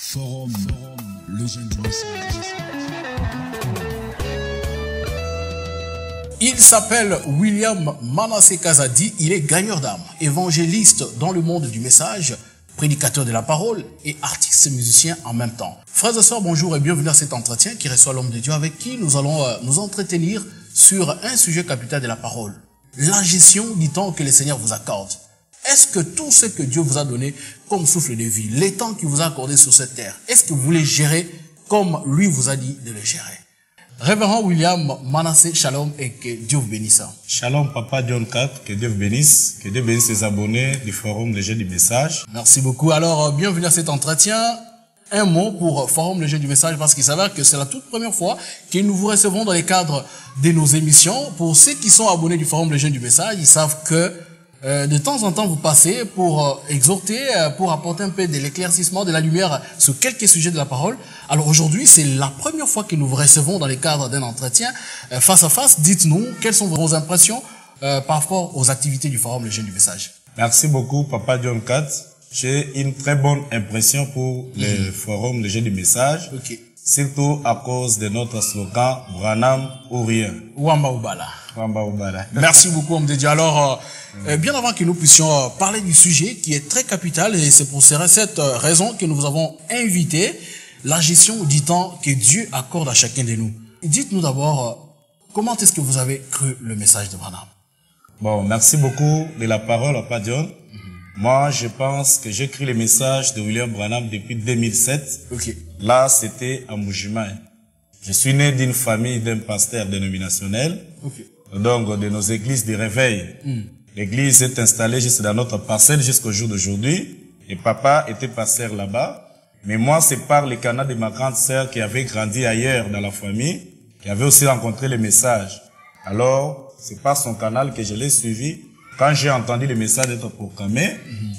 Forum, le jeune du message. Il s'appelle William Manasseh Kazadi, il est gagneur d'âme, évangéliste dans le monde du message, prédicateur de la parole et artiste et musicien en même temps. Frères et sœurs, bonjour et bienvenue à cet entretien qui reçoit l'homme de Dieu avec qui nous allons nous entretenir sur un sujet capital de la parole. La gestion du temps que le Seigneur vous accorde. Est-ce que tout ce que Dieu vous a donné comme souffle de vie, les temps qu'il vous a accordé sur cette terre, est-ce que vous voulez gérer comme lui vous a dit de le gérer? Révérend William Manasseh, shalom et que Dieu vous bénisse. Shalom Papa John 4, que Dieu vous bénisse, que Dieu bénisse les abonnés du Forum Le Jeu du Message. Merci beaucoup. Alors, bienvenue à cet entretien. Un mot pour Forum Le Jeu du Message parce qu'il s'avère que c'est la toute première fois que nous vous recevons dans les cadres de nos émissions. Pour ceux qui sont abonnés du Forum Le Jeu du Message, ils savent que de temps en temps vous passez pour exhorter, pour apporter un peu de l'éclaircissement, de la lumière sur quelques sujets de la parole. Alors aujourd'hui, c'est la première fois que nous vous recevons dans les cadres d'un entretien face à face. Dites-nous quelles sont vos impressions par rapport aux activités du Forum Le Jeu du Message. Merci beaucoup Papa John 4. J'ai une très bonne impression pour le Forum Le Jeu du Message. Ok. Surtout à cause de notre slogan Branham ou rien. Wamba Ubala. Wamba Ubala. Merci beaucoup, homme de Dieu. Alors, bien avant que nous puissions parler du sujet qui est très capital, et c'est pour cette raison que nous vous avons invité, la gestion du temps que Dieu accorde à chacun de nous. Dites-nous d'abord, comment est-ce que vous avez cru le message de Branham? Bon, merci beaucoup de la parole, Papa John. Moi, je pense que j'ai écrit le message de William Branham depuis 2007. Ok. Là, c'était à Mujimai. Je suis né d'une famille d'un pasteur dénominationnel, donc de nos églises de réveil. L'église est installée juste dans notre parcelle jusqu'au jour d'aujourd'hui. Et papa était pasteur là-bas. Mais moi, c'est par le canal de ma grande sœur qui avait grandi ailleurs dans la famille, qui avait aussi rencontré le message. Alors, c'est par son canal que je l'ai suivi. Quand j'ai entendu le message être proclamé,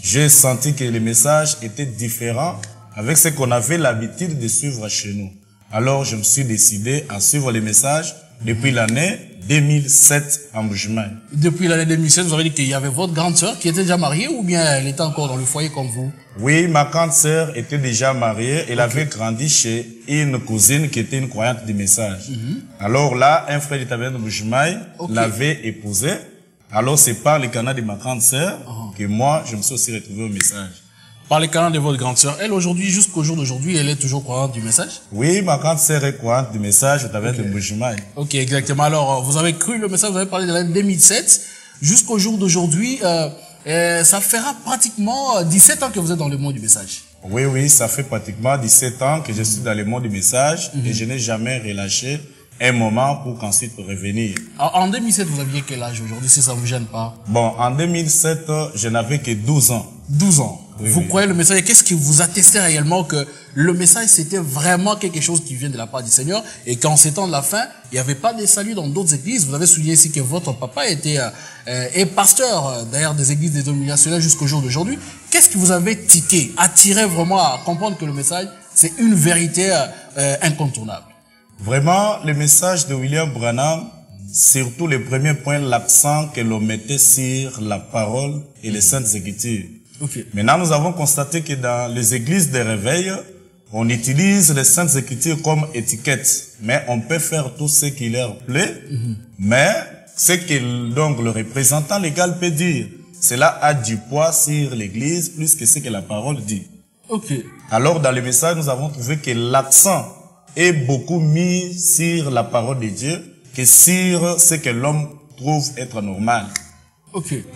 j'ai senti que le message était différent avec ce qu'on avait l'habitude de suivre chez nous. Alors, je me suis décidé à suivre le message depuis l'année 2007 en Mujimai. Depuis l'année 2007, vous avez dit qu'il y avait votre grande sœur qui était déjà mariée ou bien elle était encore dans le foyer comme vous? Oui, ma grande sœur était déjà mariée. Elle avait grandi chez une cousine qui était une croyante du message. Alors là, un frère du tabernacle de Mujimai l'avait épousée. Alors c'est par le canal de ma grande sœur que moi, je me suis aussi retrouvé au message. Par le canal de votre grande sœur. Elle, aujourd'hui, jusqu'au jour d'aujourd'hui, elle est toujours croyante du message? Oui, ma grande sœur est croyante du message au tabernacle de Mujimai. Ok, exactement. Alors, vous avez cru le message, vous avez parlé de l'année 2007. Jusqu'au jour d'aujourd'hui, ça fera pratiquement 17 ans que vous êtes dans le monde du message. Oui, ça fait pratiquement 17 ans que je suis dans le monde du message et je n'ai jamais relâché un moment pour qu'ensuite revenir. En 2007, vous aviez quel âge aujourd'hui, si ça vous gêne pas? Bon, en 2007, je n'avais que 12 ans. 12 ans. Oui, vous oui. croyez le message? Qu'est-ce qui vous attestait réellement que le message, c'était vraiment quelque chose qui vient de la part du Seigneur et qu'en ces temps de la fin, il n'y avait pas de salut dans d'autres églises? Vous avez souligné ici que votre papa était pasteur derrière des églises dénominationnelles jusqu'au jour d'aujourd'hui. Qu'est-ce qui vous avait tiqué, attiré vraiment à comprendre que le message, c'est une vérité incontournable? Vraiment, le message de William Branham, surtout le premier point, l'accent que l'on mettait sur la parole et les saintes écritures. Maintenant, nous avons constaté que dans les églises de réveil, on utilise les saintes écritures comme étiquette. Mais on peut faire tout ce qui leur plaît. Mais ce que donc le représentant légal peut dire, cela a du poids sur l'église plus que ce que la parole dit. Alors, dans le message, nous avons trouvé que l'accent est beaucoup mis sur la parole de Dieu que sur ce que l'homme trouve être normal.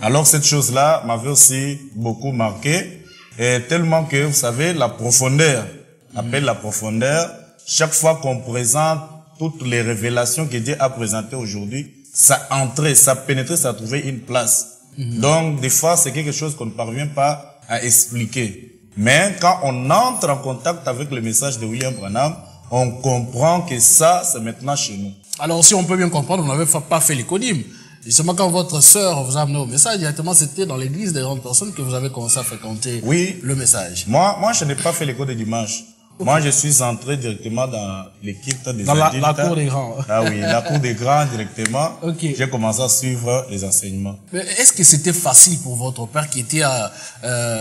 Alors cette chose-là m'avait aussi beaucoup marqué, et tellement que, vous savez, la profondeur, appelle la profondeur, chaque fois qu'on présente toutes les révélations que Dieu a présentées aujourd'hui, ça entrait, ça pénétrait, ça trouvait une place. Donc, des fois, c'est quelque chose qu'on ne parvient pas à expliquer. Mais quand on entre en contact avec le message de William Branham, on comprend que ça, c'est maintenant chez nous. Alors, si on peut bien comprendre, vous n'avez pas fait l'économie. Justement, quand votre sœur vous a amené au message, directement, c'était dans l'église des grandes personnes que vous avez commencé à fréquenter le message. Moi, je n'ai pas fait l'école de dimanche. Moi, je suis entré directement dans l'équipe des adultes. Dans la cour des grands. Ah oui, la cour des grands directement. Okay. J'ai commencé à suivre les enseignements. Est-ce que c'était facile pour votre père qui était,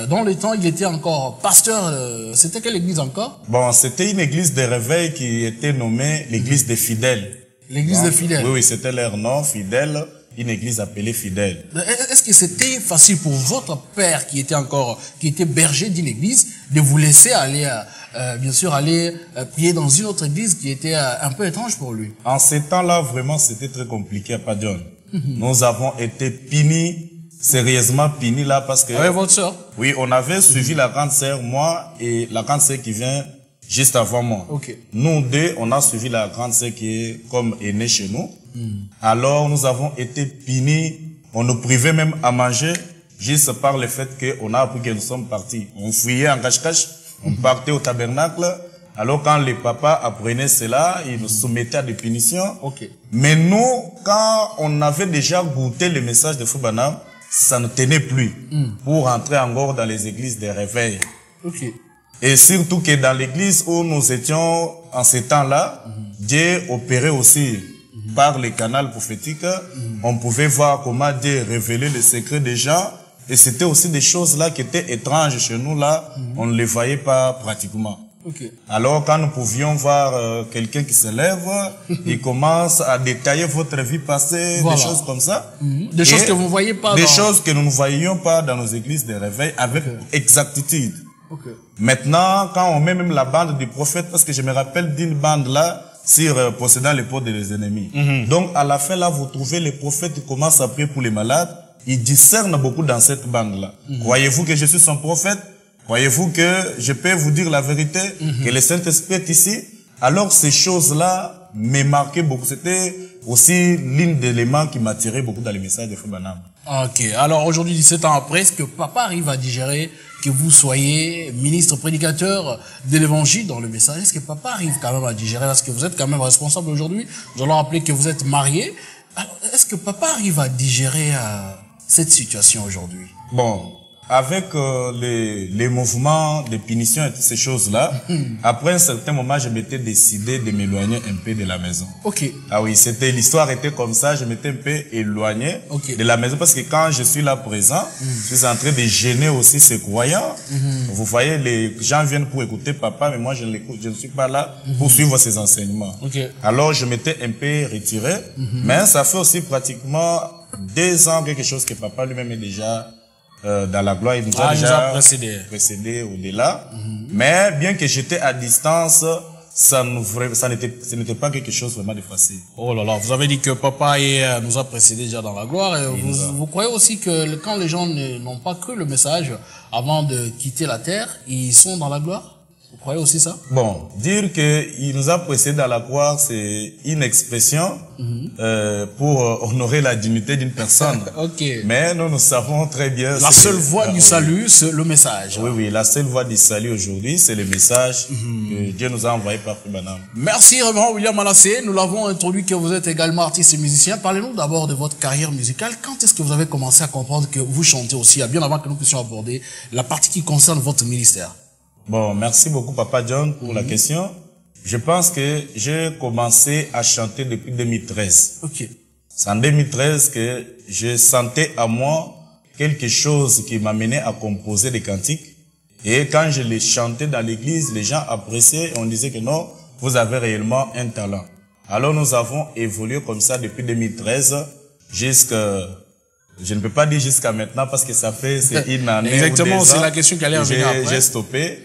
dans le temps, il était encore pasteur, c'était quelle église encore? Bon, c'était une église de réveil qui était nommée l'église des fidèles. L'église des fidèles? Oui, oui, c'était leur nom, fidèle. Une église appelée fidèle. Est-ce que c'était facile pour votre père qui était berger d'une église de vous laisser aller, bien sûr, aller prier dans une autre église qui était un peu étrange pour lui? En ces temps-là, vraiment, c'était très compliqué à Padion. Nous avons été punis, sérieusement punis là, parce que... Avec votre sœur? Oui, on avait suivi la grande sœur, moi, et la grande sœur qui vient juste avant moi. Okay. Nous deux, on a suivi la grande sœur qui est comme aînée chez nous. Alors, nous avons été punis. On nous privait même à manger, juste par le fait qu'on a appris que nous sommes partis. On fuyait en cache-cache, on partait au tabernacle. Alors, quand les papas apprenaient cela, ils nous soumettaient à des punitions. Okay. Mais nous, quand on avait déjà goûté le message de Foubanam, ça ne tenait plus pour entrer encore dans les églises de réveil. Okay. Et surtout que dans l'église où nous étions en ces temps-là, Dieu opérait aussi par les canaux prophétiques. On pouvait voir comment Dieu révélait les secrets des gens. Et c'était aussi des choses là qui étaient étranges chez nous là. On ne les voyait pas pratiquement. Okay. Alors quand nous pouvions voir quelqu'un qui se lève, il commence à détailler votre vie passée, voilà. Des choses comme ça. Des choses que vous ne voyez pas. Des choses que nous ne voyions pas dans nos églises de réveil avec exactitude. Okay. Maintenant, quand on met même la bande du prophète, parce que je me rappelle d'une bande là, sur possédant les peaux des ennemis. Donc, à la fin là, vous trouvez les prophètes qui commencent à prier pour les malades. Ils discernent beaucoup dans cette bande là. Croyez-vous que je suis son prophète? Croyez-vous que je peux vous dire la vérité? Que le Saint-Esprit est ici? Alors, ces choses-là me marquaient beaucoup. C'était aussi l'une des éléments qui m'attirait beaucoup dans les messages de Foubanam. Ok. Alors, aujourd'hui, 17 ans après, est-ce que papa arrive à digérer que vous soyez ministre prédicateur de l'évangile dans le message? Est-ce que papa arrive quand même à digérer? Parce que vous êtes quand même responsable aujourd'hui. Nous allons rappeler que vous êtes marié. Alors, est-ce que papa arrive à digérer cette situation aujourd'hui? Bon, avec les mouvements de punition et toutes ces choses-là, après un certain moment, je m'étais décidé de m'éloigner un peu de la maison. Ok. Ah oui, l'histoire était comme ça, je m'étais un peu éloigné de la maison parce que quand je suis là présent, je suis en train de gêner aussi ces croyants. Vous voyez, les gens viennent pour écouter papa, mais moi je ne suis pas là pour suivre ses enseignements. Alors je m'étais un peu retiré, mais ça fait aussi pratiquement 2 ans quelque chose que papa lui-même est déjà dans la gloire, il nous a déjà précédé au-delà. Mais bien que j'étais à distance, ce n'était pas quelque chose vraiment de facile. Oh là là, vous avez dit que papa nous a précédé déjà dans la gloire. Et vous croyez aussi que quand les gens n'ont pas cru le message avant de quitter la terre, ils sont dans la gloire? Vous croyez aussi ça? Bon, dire qu'il nous a précédé dans la gloire, c'est une expression pour honorer la dignité d'une personne. Mais nous savons très bien... La seule voie du salut, c'est le message. Oui, oui, la seule voie du salut aujourd'hui, c'est le message que Dieu nous a envoyé par Foubanam. Merci, Révérend William Manassé. Nous l'avons introduit que vous êtes également artiste et musicien. Parlez-nous d'abord de votre carrière musicale. Quand est-ce que vous avez commencé à comprendre que vous chantez aussi, bien avant que nous puissions aborder la partie qui concerne votre ministère? Bon, merci beaucoup Papa John pour la question. Je pense que j'ai commencé à chanter depuis 2013. C'est en 2013 que je sentais à moi quelque chose qui m'amenait à composer des cantiques. Et quand je les chantais dans l'église, les gens appréciaient et on disait que non, vous avez réellement un talent. Alors nous avons évolué comme ça depuis 2013 jusqu'à... Je ne peux pas dire jusqu'à maintenant parce que c'est une année. Exactement, c'est la question qui allait en venir après. J'ai stoppé.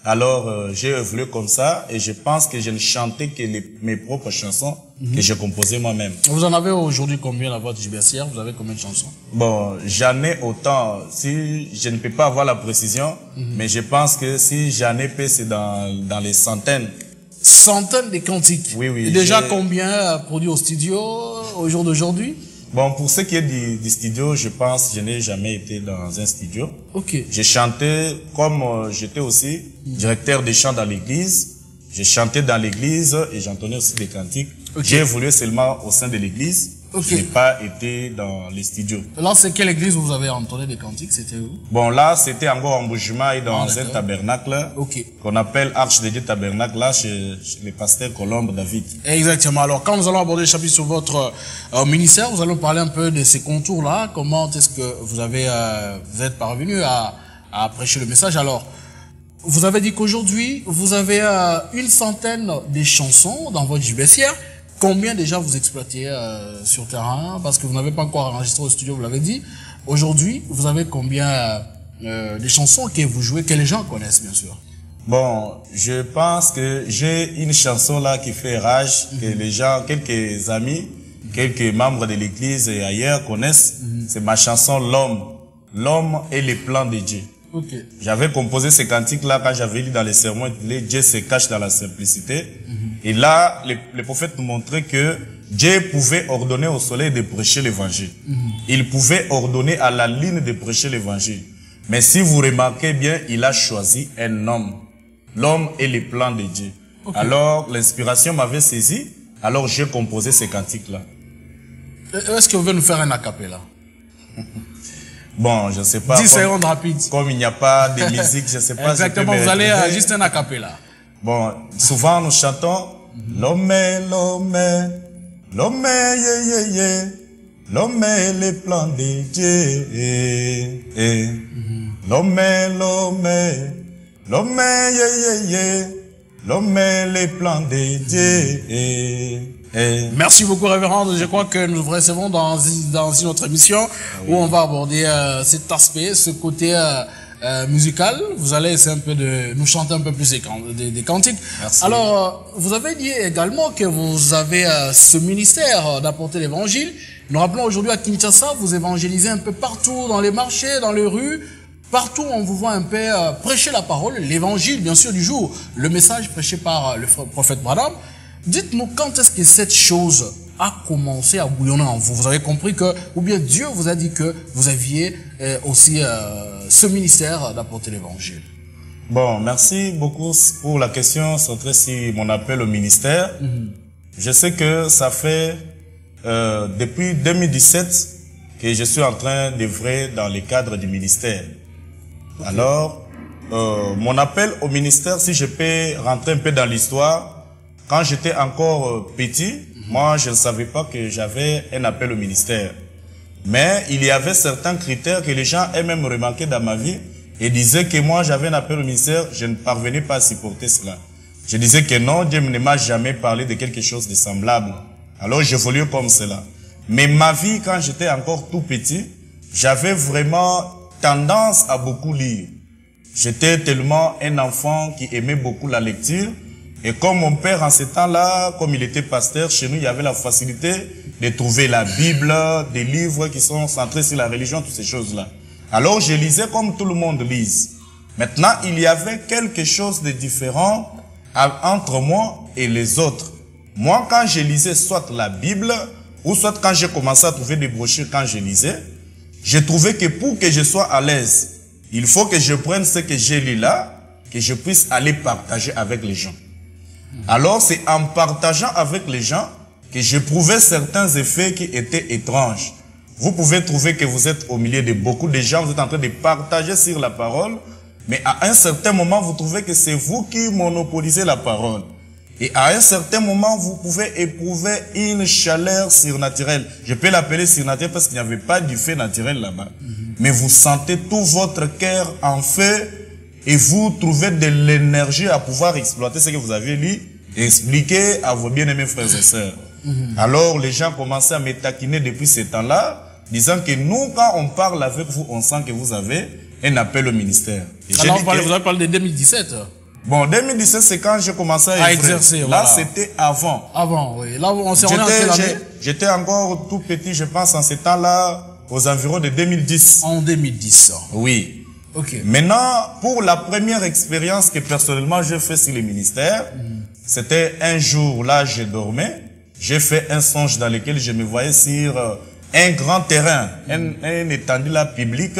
Alors, j'ai évolué comme ça et je pense que je ne chantais que mes propres chansons que j'ai composées moi-même. Vous en avez aujourd'hui combien dans votre jubilatière? Vous avez combien de chansons? Bon, j'en ai autant. Si je ne peux pas avoir la précision, mais je pense que si j'en ai peu, c'est dans les centaines. Centaines de cantiques? Oui, oui. Et déjà combien produits au studio au jour d'aujourd'hui? Bon, pour ce qui est du studio, je pense que je n'ai jamais été dans un studio. J'ai chanté, comme j'étais aussi directeur des chants dans l'église, j'ai chanté dans l'église et j'entonnais aussi des cantiques. J'ai évolué seulement au sein de l'église. Je n'ai pas été dans les studios. Là, c'est quelle église vous avez entendu des cantiques? C'était où? Bon, là, c'était encore en Bougimaï, dans un tabernacle qu'on appelle Arche de Dieu Tabernacle, là, chez le pasteur Colombe David. Exactement. Alors, quand nous allons aborder le chapitre sur votre ministère, vous allons parler un peu de ces contours-là. Comment est-ce que vous êtes parvenu à prêcher le message? Alors, vous avez dit qu'aujourd'hui, vous avez une centaine de chansons dans votre JBCR. Combien déjà vous exploitez sur terrain? Parce que vous n'avez pas encore enregistré au studio, vous l'avez dit. Aujourd'hui, vous avez combien de chansons que vous jouez, que les gens connaissent, bien sûr? Bon, je pense que j'ai une chanson là qui fait rage, que les gens, quelques amis, quelques membres de l'église et ailleurs connaissent. C'est ma chanson L'Homme. L'Homme et les plans de Dieu. J'avais composé ces cantiques-là quand j'avais lu dans les sermons, Dieu se cache dans la simplicité. Et là, les prophètes nous montraient que Dieu pouvait ordonner au soleil de prêcher l'évangile. Il pouvait ordonner à la lune de prêcher l'évangile. Mais si vous remarquez bien, il a choisi un homme. L'homme et les plans de Dieu. Alors, l'inspiration m'avait saisi. Alors, j'ai composé ces cantiques-là. Est-ce que vous voulez nous faire un acapella? Bon, je sais pas. 10 secondes rapides. Comme il n'y a pas de musique, je sais pas. Exactement, vous allez juste un acapella. Bon, souvent nous chantons l'homme, l'homme, l'homme, yeah, yeah, yeah. L'homme est les plans de Dieu. L'homme, l'homme, l'homme, yeah, yeah, yeah. L'homme est les plans de Dieu. Merci beaucoup, révérend. Je crois que nous vous recevons dans une autre émission où on va aborder cet aspect, ce côté musical. Vous allez essayer un peu de nous chanter un peu plus des cantiques. Merci. Alors, vous avez dit également que vous avez ce ministère d'apporter l'évangile. Nous rappelons aujourd'hui à Kinshasa, vous évangélisez un peu partout, dans les marchés, dans les rues. Partout, on vous voit un peu prêcher la parole, l'évangile, bien sûr, du jour. Le message prêché par le prophète Branham. Dites-nous quand est-ce que cette chose a commencé à bouillonner en vous? Vous avez compris que, ou bien Dieu vous a dit que vous aviez aussi ce ministère d'apporter l'évangile. Bon, merci beaucoup pour la question centrée sur mon appel au ministère. Je sais que ça fait depuis 2017 que je suis en train d'œuvrer dans le cadre du ministère. Alors, mon appel au ministère, si je peux rentrer un peu dans l'histoire, quand j'étais encore petit, moi, je ne savais pas que j'avais un appel au ministère. Mais il y avait certains critères que les gens eux-mêmes remarquaient dans ma vie et disaient que moi, j'avais un appel au ministère, je ne parvenais pas à supporter cela. Je disais que non, Dieu ne m'a jamais parlé de quelque chose de semblable. Alors, j'évoluais comme cela. Mais ma vie, quand j'étais encore tout petit, j'avais vraiment tendance à beaucoup lire. J'étais tellement un enfant qui aimait beaucoup la lecture. Et comme mon père, en ce temps-là, comme il était pasteur, chez nous, il y avait la facilité de trouver la Bible, des livres qui sont centrés sur la religion, toutes ces choses-là. Alors, je lisais comme tout le monde lise. Maintenant, il y avait quelque chose de différent entre moi et les autres. Moi, quand je lisais soit la Bible, ou soit quand j'ai commencé à trouver des brochures quand je lisais, je trouvais que pour que je sois à l'aise, il faut que je prenne ce que j'ai lu là, que je puisse aller partager avec les gens. Alors, c'est en partageant avec les gens que j'éprouvais certains effets qui étaient étranges. Vous pouvez trouver que vous êtes au milieu de beaucoup de gens, vous êtes en train de partager sur la parole, mais à un certain moment, vous trouvez que c'est vous qui monopolisez la parole. Et à un certain moment, vous pouvez éprouver une chaleur surnaturelle. Je peux l'appeler surnaturelle parce qu'il n'y avait pas du feu naturel là-bas. Mais vous sentez tout votre cœur en feu et vous trouvez de l'énergie à pouvoir exploiter ce que vous avez lu et expliquer à vos bien-aimés frères et sœurs. Alors, les gens commençaient à me taquiner depuis ce temps-là, disant que nous, quand on parle avec vous, on sent que vous avez un appel au ministère. Et alors, vous avez parlé de 2017. Bon, 2017, c'est quand j'ai commencé à exercer. Là, voilà. C'était avant. Avant, oui. Là, on s'est rendu en quelle année? J'étais encore tout petit, je pense, en ce temps-là, aux environs de 2010. En 2010. Oui. Ok. Maintenant, pour la première expérience que personnellement j'ai fait sur le ministère, c'était un jour, là, je dormais. J'ai fait un songe dans lequel je me voyais sur un grand terrain, un étendue là public.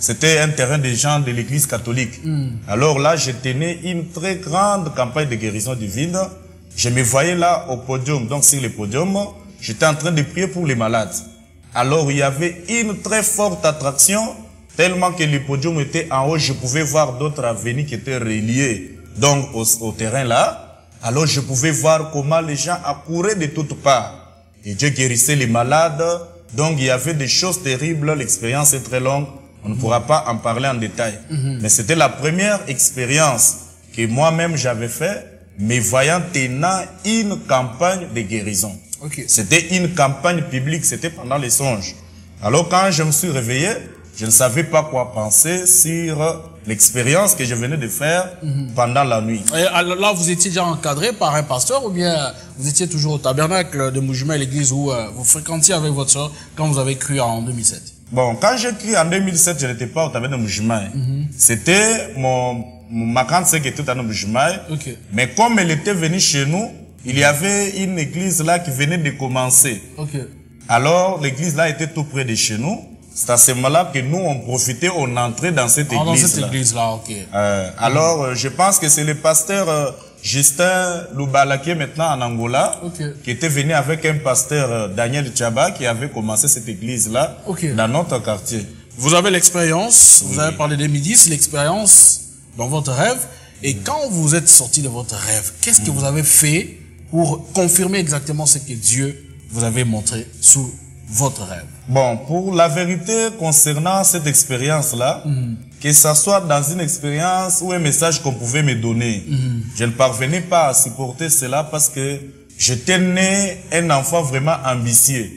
C'était un terrain des gens de l'église catholique. Alors là, je tenais une très grande campagne de guérison divine. Je me voyais là au podium, donc sur le podium, j'étais en train de prier pour les malades. Alors, il y avait une très forte attraction, tellement que le podium était en haut, je pouvais voir d'autres avenues qui étaient reliées donc au terrain là. Alors, je pouvais voir comment les gens accouraient de toutes parts. Et Dieu guérissait les malades. Donc, il y avait des choses terribles. L'expérience est très longue. On ne pourra pas en parler en détail. Mais c'était la première expérience que moi-même j'avais fait, mais voyant tenant une campagne de guérison. C'était une campagne publique, c'était pendant les songes. Alors quand je me suis réveillé, je ne savais pas quoi penser sur l'expérience que je venais de faire pendant la nuit. Et alors là, vous étiez déjà encadré par un pasteur ou bien vous étiez toujours au tabernacle de Mbuji-Mayi, l'église où vous fréquentiez avec votre soeur quand vous avez cru en 2007? Bon, quand j'ai cru en 2007, je n'étais pas au tabernacle de Mbuji-Mayi. C'était ma grande sœur qui était à Mbuji-Mayi. Mais comme elle était venue chez nous, il y avait une église là qui venait de commencer. Alors, l'église là était tout près de chez nous. C'est à ce moment-là que nous, on profitait, on entrait dans cette église-là. Dans cette église-là, alors, je pense que c'est le pasteur Justin Lubala, qui est maintenant en Angola, qui était venu avec un pasteur Daniel Tchaba, qui avait commencé cette église-là dans notre quartier. Vous avez l'expérience, vous avez parlé des midis, l'expérience dans votre rêve. Et quand vous êtes sorti de votre rêve, qu'est-ce que vous avez fait pour confirmer exactement ce que Dieu vous avait montré sous votre rêve? Bon, pour la vérité concernant cette expérience-là, que ça soit dans une expérience ou un message qu'on pouvait me donner, je ne parvenais pas à supporter cela parce que j'étais né un enfant vraiment ambitieux.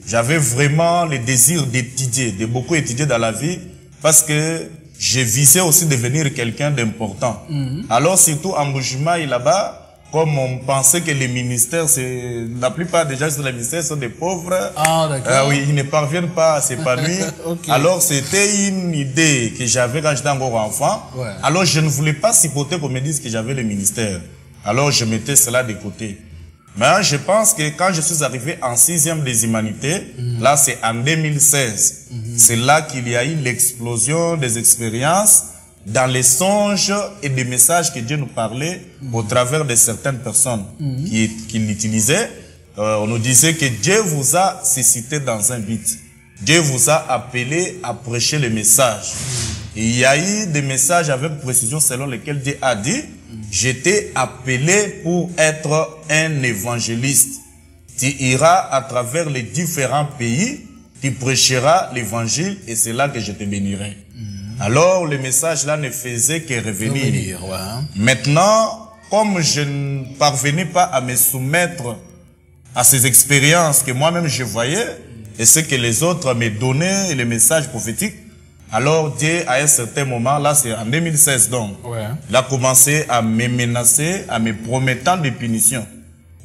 J'avais vraiment le désir d'étudier, de beaucoup étudier dans la vie parce que je visais aussi devenir quelqu'un d'important. Alors surtout en Mbuji-Mayi là-bas, comme on pensait que les ministères, la plupart des gens sur les ministères sont des pauvres. Oui, ils ne parviennent pas à s'épanouir. Alors c'était une idée que j'avais quand j'étais encore enfant. Alors je ne voulais pas supporter qu'on me dise que j'avais le ministère. Alors je mettais cela de côté. Mais je pense que quand je suis arrivé en 6e des humanités, là c'est en 2016, c'est là qu'il y a eu l'explosion des expériences dans les songes et des messages que Dieu nous parlait au travers de certaines personnes qui l'utilisaient. On nous disait que Dieu vous a suscité dans un but. Dieu vous a appelé à prêcher le message. Et il y a eu des messages avec précision selon lesquels Dieu a dit, j'étais appelé pour être un évangéliste. Tu iras à travers les différents pays, tu prêcheras l'évangile et c'est là que je te bénirai. Alors, le message là ne faisait que revenir. Maintenant, comme je ne parvenais pas à me soumettre à ces expériences que moi-même je voyais, et ce que les autres me donnaient, les messages prophétiques, alors Dieu, à un certain moment, là c'est en 2016 donc, il a commencé à me menacer, à me promettant des punitions.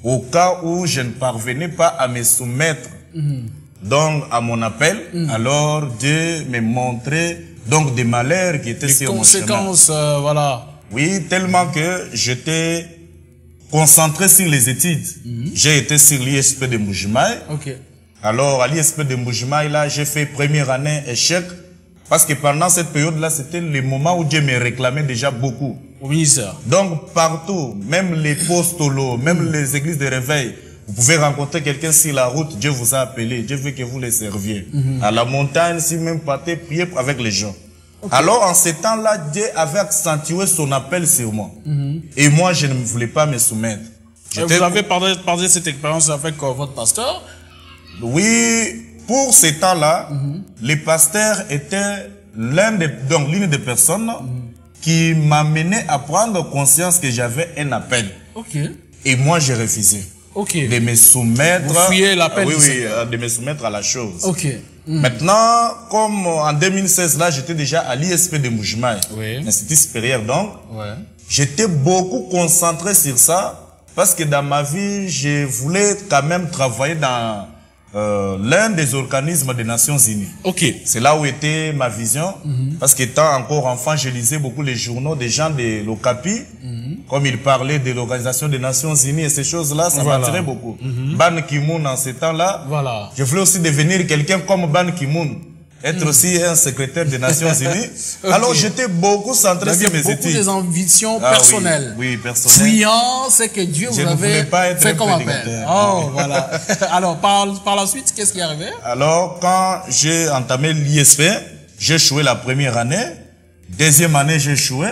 Au cas où je ne parvenais pas à me soumettre donc à mon appel, alors Dieu me montrait donc des malheurs qui étaient sur mon chemin. Les conséquences, voilà. Oui, tellement que j'étais concentré sur les études. J'ai été sur l'ISP de Mbuji-Mayi. Alors, à l'ISP de Mbuji-Mayi, là, j'ai fait première année échec. Parce que pendant cette période-là, c'était le moment où Dieu me réclamait déjà beaucoup. Oui, ça. Donc, partout, même les postolos, même les églises de réveil, vous pouvez rencontrer quelqu'un sur la route, Dieu vous a appelé, Dieu veut que vous les serviez. À la montagne, si même partez, priez avec les gens. Alors, en ce temps-là, Dieu avait accentué son appel sur moi. Et moi, je ne voulais pas me soumettre. Vous avez parlé de cette expérience avec votre pasteur? Oui, pour ce temps-là, le pasteur était l'une des personnes qui m'amenait à prendre conscience que j'avais un appel. Et moi, j'ai refusé. De me soumettre. Vous fuyez l'appel. De me soumettre à la chose. Maintenant, comme en 2016, là, j'étais déjà à l'ISP de Mbuji-Mayi, l'Institut supérieur donc. J'étais beaucoup concentré sur ça parce que dans ma vie, je voulais quand même travailler dans l'un des organismes des Nations Unies. C'est là où était ma vision. Parce qu'étant encore enfant, je lisais beaucoup les journaux des gens de l'Okapi. Comme ils parlaient de l'Organisation des Nations Unies et ces choses-là, ça m'attirait beaucoup. Ban Ki-moon en ces temps-là. Je voulais aussi devenir quelqu'un comme Ban Ki-moon. être aussi un secrétaire des Nations Unies. Alors j'étais beaucoup centré sur mes études. Beaucoup des ambitions personnelles. Oui, personnelles. Fuyant, c'est que Dieu vous avait fait comme appel. Oh, voilà. Alors, par la suite, qu'est-ce qui est arrivé? Alors, quand j'ai entamé l'ISP, j'ai échoué la première année. Deuxième année, j'ai échoué.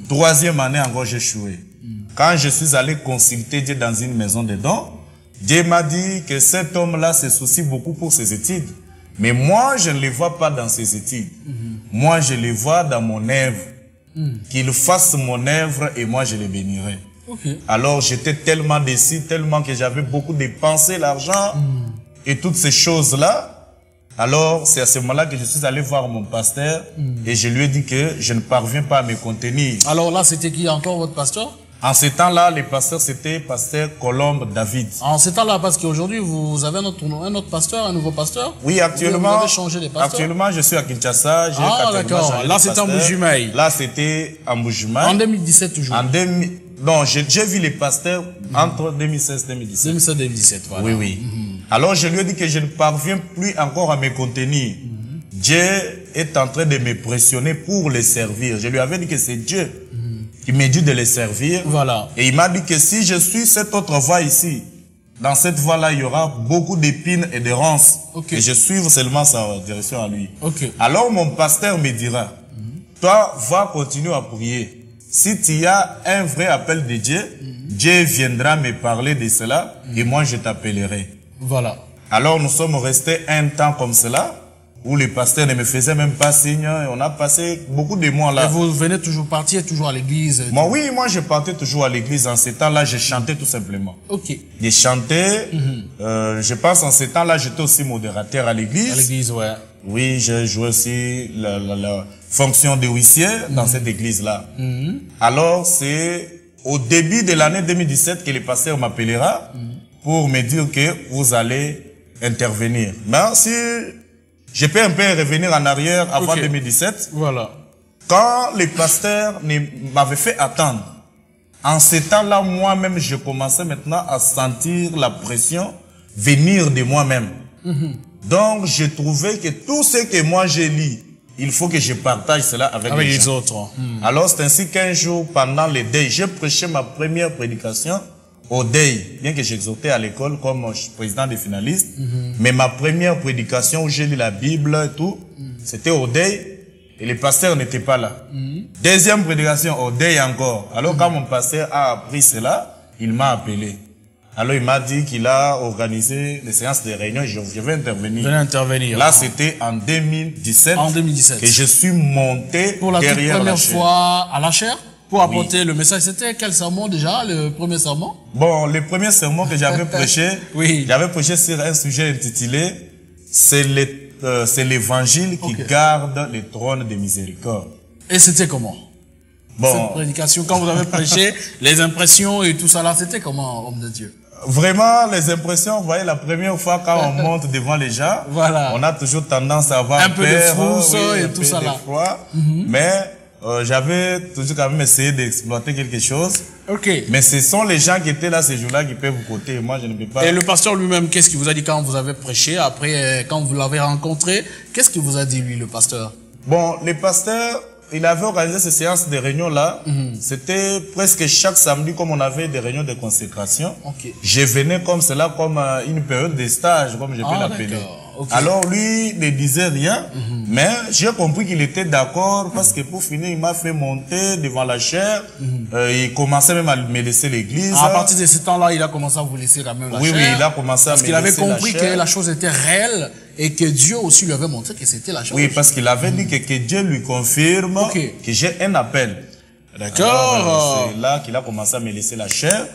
Troisième année encore, j'ai échoué. Quand je suis allé consulter Dieu dans une maison de dons, Dieu m'a dit que cet homme-là se soucie beaucoup pour ses études. Mais moi, je ne les vois pas dans ses études. Moi, je les vois dans mon œuvre. Qu'il fasse mon œuvre et moi, je les bénirai. Alors, j'étais tellement déçu, tellement que j'avais beaucoup dépensé l'argent et toutes ces choses-là. Alors, c'est à ce moment-là que je suis allé voir mon pasteur et je lui ai dit que je ne parviens pas à me contenir. Alors là, c'était qui encore votre pasteur? En ce temps-là, le pasteur, c'était pasteur Colombe David. En ce temps-là, parce qu'aujourd'hui, vous avez un autre pasteur, un nouveau pasteur? Oui, actuellement. Vous avez changé de pasteur? Actuellement, je suis à Kinshasa. Ah, d'accord. Là, c'était en Bujumaï. Là, c'était en Bujumaï. En 2017 toujours. Non, j'ai vu les pasteurs entre 2016 et 2017. 2016-2017, voilà. Oui, oui. Alors, je lui ai dit que je ne parviens plus encore à me contenir. Dieu est en train de me pressionner pour les servir. Je lui avais dit que c'est Dieu qui m'a dit de les servir. Voilà. Et il m'a dit que si je suis cette autre voie ici, dans cette voie-là, il y aura beaucoup d'épines et de ronces. Et je suivre seulement sa direction à lui. Alors, mon pasteur me dira, toi, va continuer à prier. Si tu as un vrai appel de Dieu, Dieu viendra me parler de cela et moi je t'appellerai. Voilà. Alors nous sommes restés un temps comme cela, où le pasteur ne me faisait même pas signe. On a passé beaucoup de mois là. Et vous venez toujours partir toujours à l'église? Oui, moi je partais toujours à l'église. En ce temps-là, je chantais tout simplement. Je chantais. Je pense en ce temps-là, j'étais aussi modérateur à l'église. À l'église, ouais. Oui, je jouais aussi la fonction de huissier dans cette église-là. Alors, c'est au début de l'année 2017 que le pasteur m'appellera pour me dire que vous allez intervenir. Mais si je peux un peu revenir en arrière avant 2017, voilà. Quand le pasteur m'avait fait attendre, en ce temps-là, moi-même, je commençais maintenant à sentir la pression venir de moi-même. Donc, je trouvais que tout ce que moi j'ai lu, il faut que je partage cela avec les autres. Alors, c'est ainsi qu'un jour, pendant les deuils, j'ai prêché ma première prédication au deuil, bien que j'exhortais à l'école comme président des finalistes. Mais ma première prédication où j'ai lu la Bible et tout, c'était au deuil et le pasteur n'était pas là. Deuxième prédication au deuil encore. Alors, quand mon pasteur a appris cela, il m'a appelé. Alors, il m'a dit qu'il a organisé des séances de réunion et je vais intervenir. Venez intervenir. Là, c'était en 2017. En 2017. Que je suis monté pour la première fois à la chaire pour apporter le message. C'était quel sermon déjà, le premier sermon? Bon, le premier sermon que j'avais prêché, j'avais prêché sur un sujet intitulé « C'est l'évangile qui garde le trône de miséricorde ». Et c'était comment? Cette prédication, quand vous avez prêché, les impressions et tout ça là, c'était comment, homme de Dieu? Vraiment, les impressions, vous voyez, la première fois quand on monte devant les gens, on a toujours tendance à avoir un peu de frousse et tout ça là. Mais j'avais toujours quand même essayé d'exploiter quelque chose. Mais ce sont les gens qui étaient là ces jours-là qui peuvent vous côté. Moi, je ne peux pas. Et le pasteur lui-même, qu'est-ce qu'il vous a dit quand vous avez prêché? Après, quand vous l'avez rencontré, qu'est-ce qu'il vous a dit, lui, le pasteur? Bon, le pasteur, il avait organisé ces séances de réunion-là. C'était presque chaque samedi, comme on avait des réunions de consécration. Je venais comme cela, comme une période de stage, comme je peux l'appeler. Alors lui ne disait rien, mais j'ai compris qu'il était d'accord parce que pour finir, il m'a fait monter devant la chaire. Il commençait même à me laisser l'église. À partir de ce temps-là, il a commencé à vous laisser quand même la chaire. Oui, il a commencé à me laisser la chaire. Parce qu'il avait compris que la chose était réelle et que Dieu aussi lui avait montré que c'était la chose. Oui, parce qu'il avait dit que Dieu lui confirme que j'ai un appel. D'accord. C'est là qu'il a commencé à me laisser la chair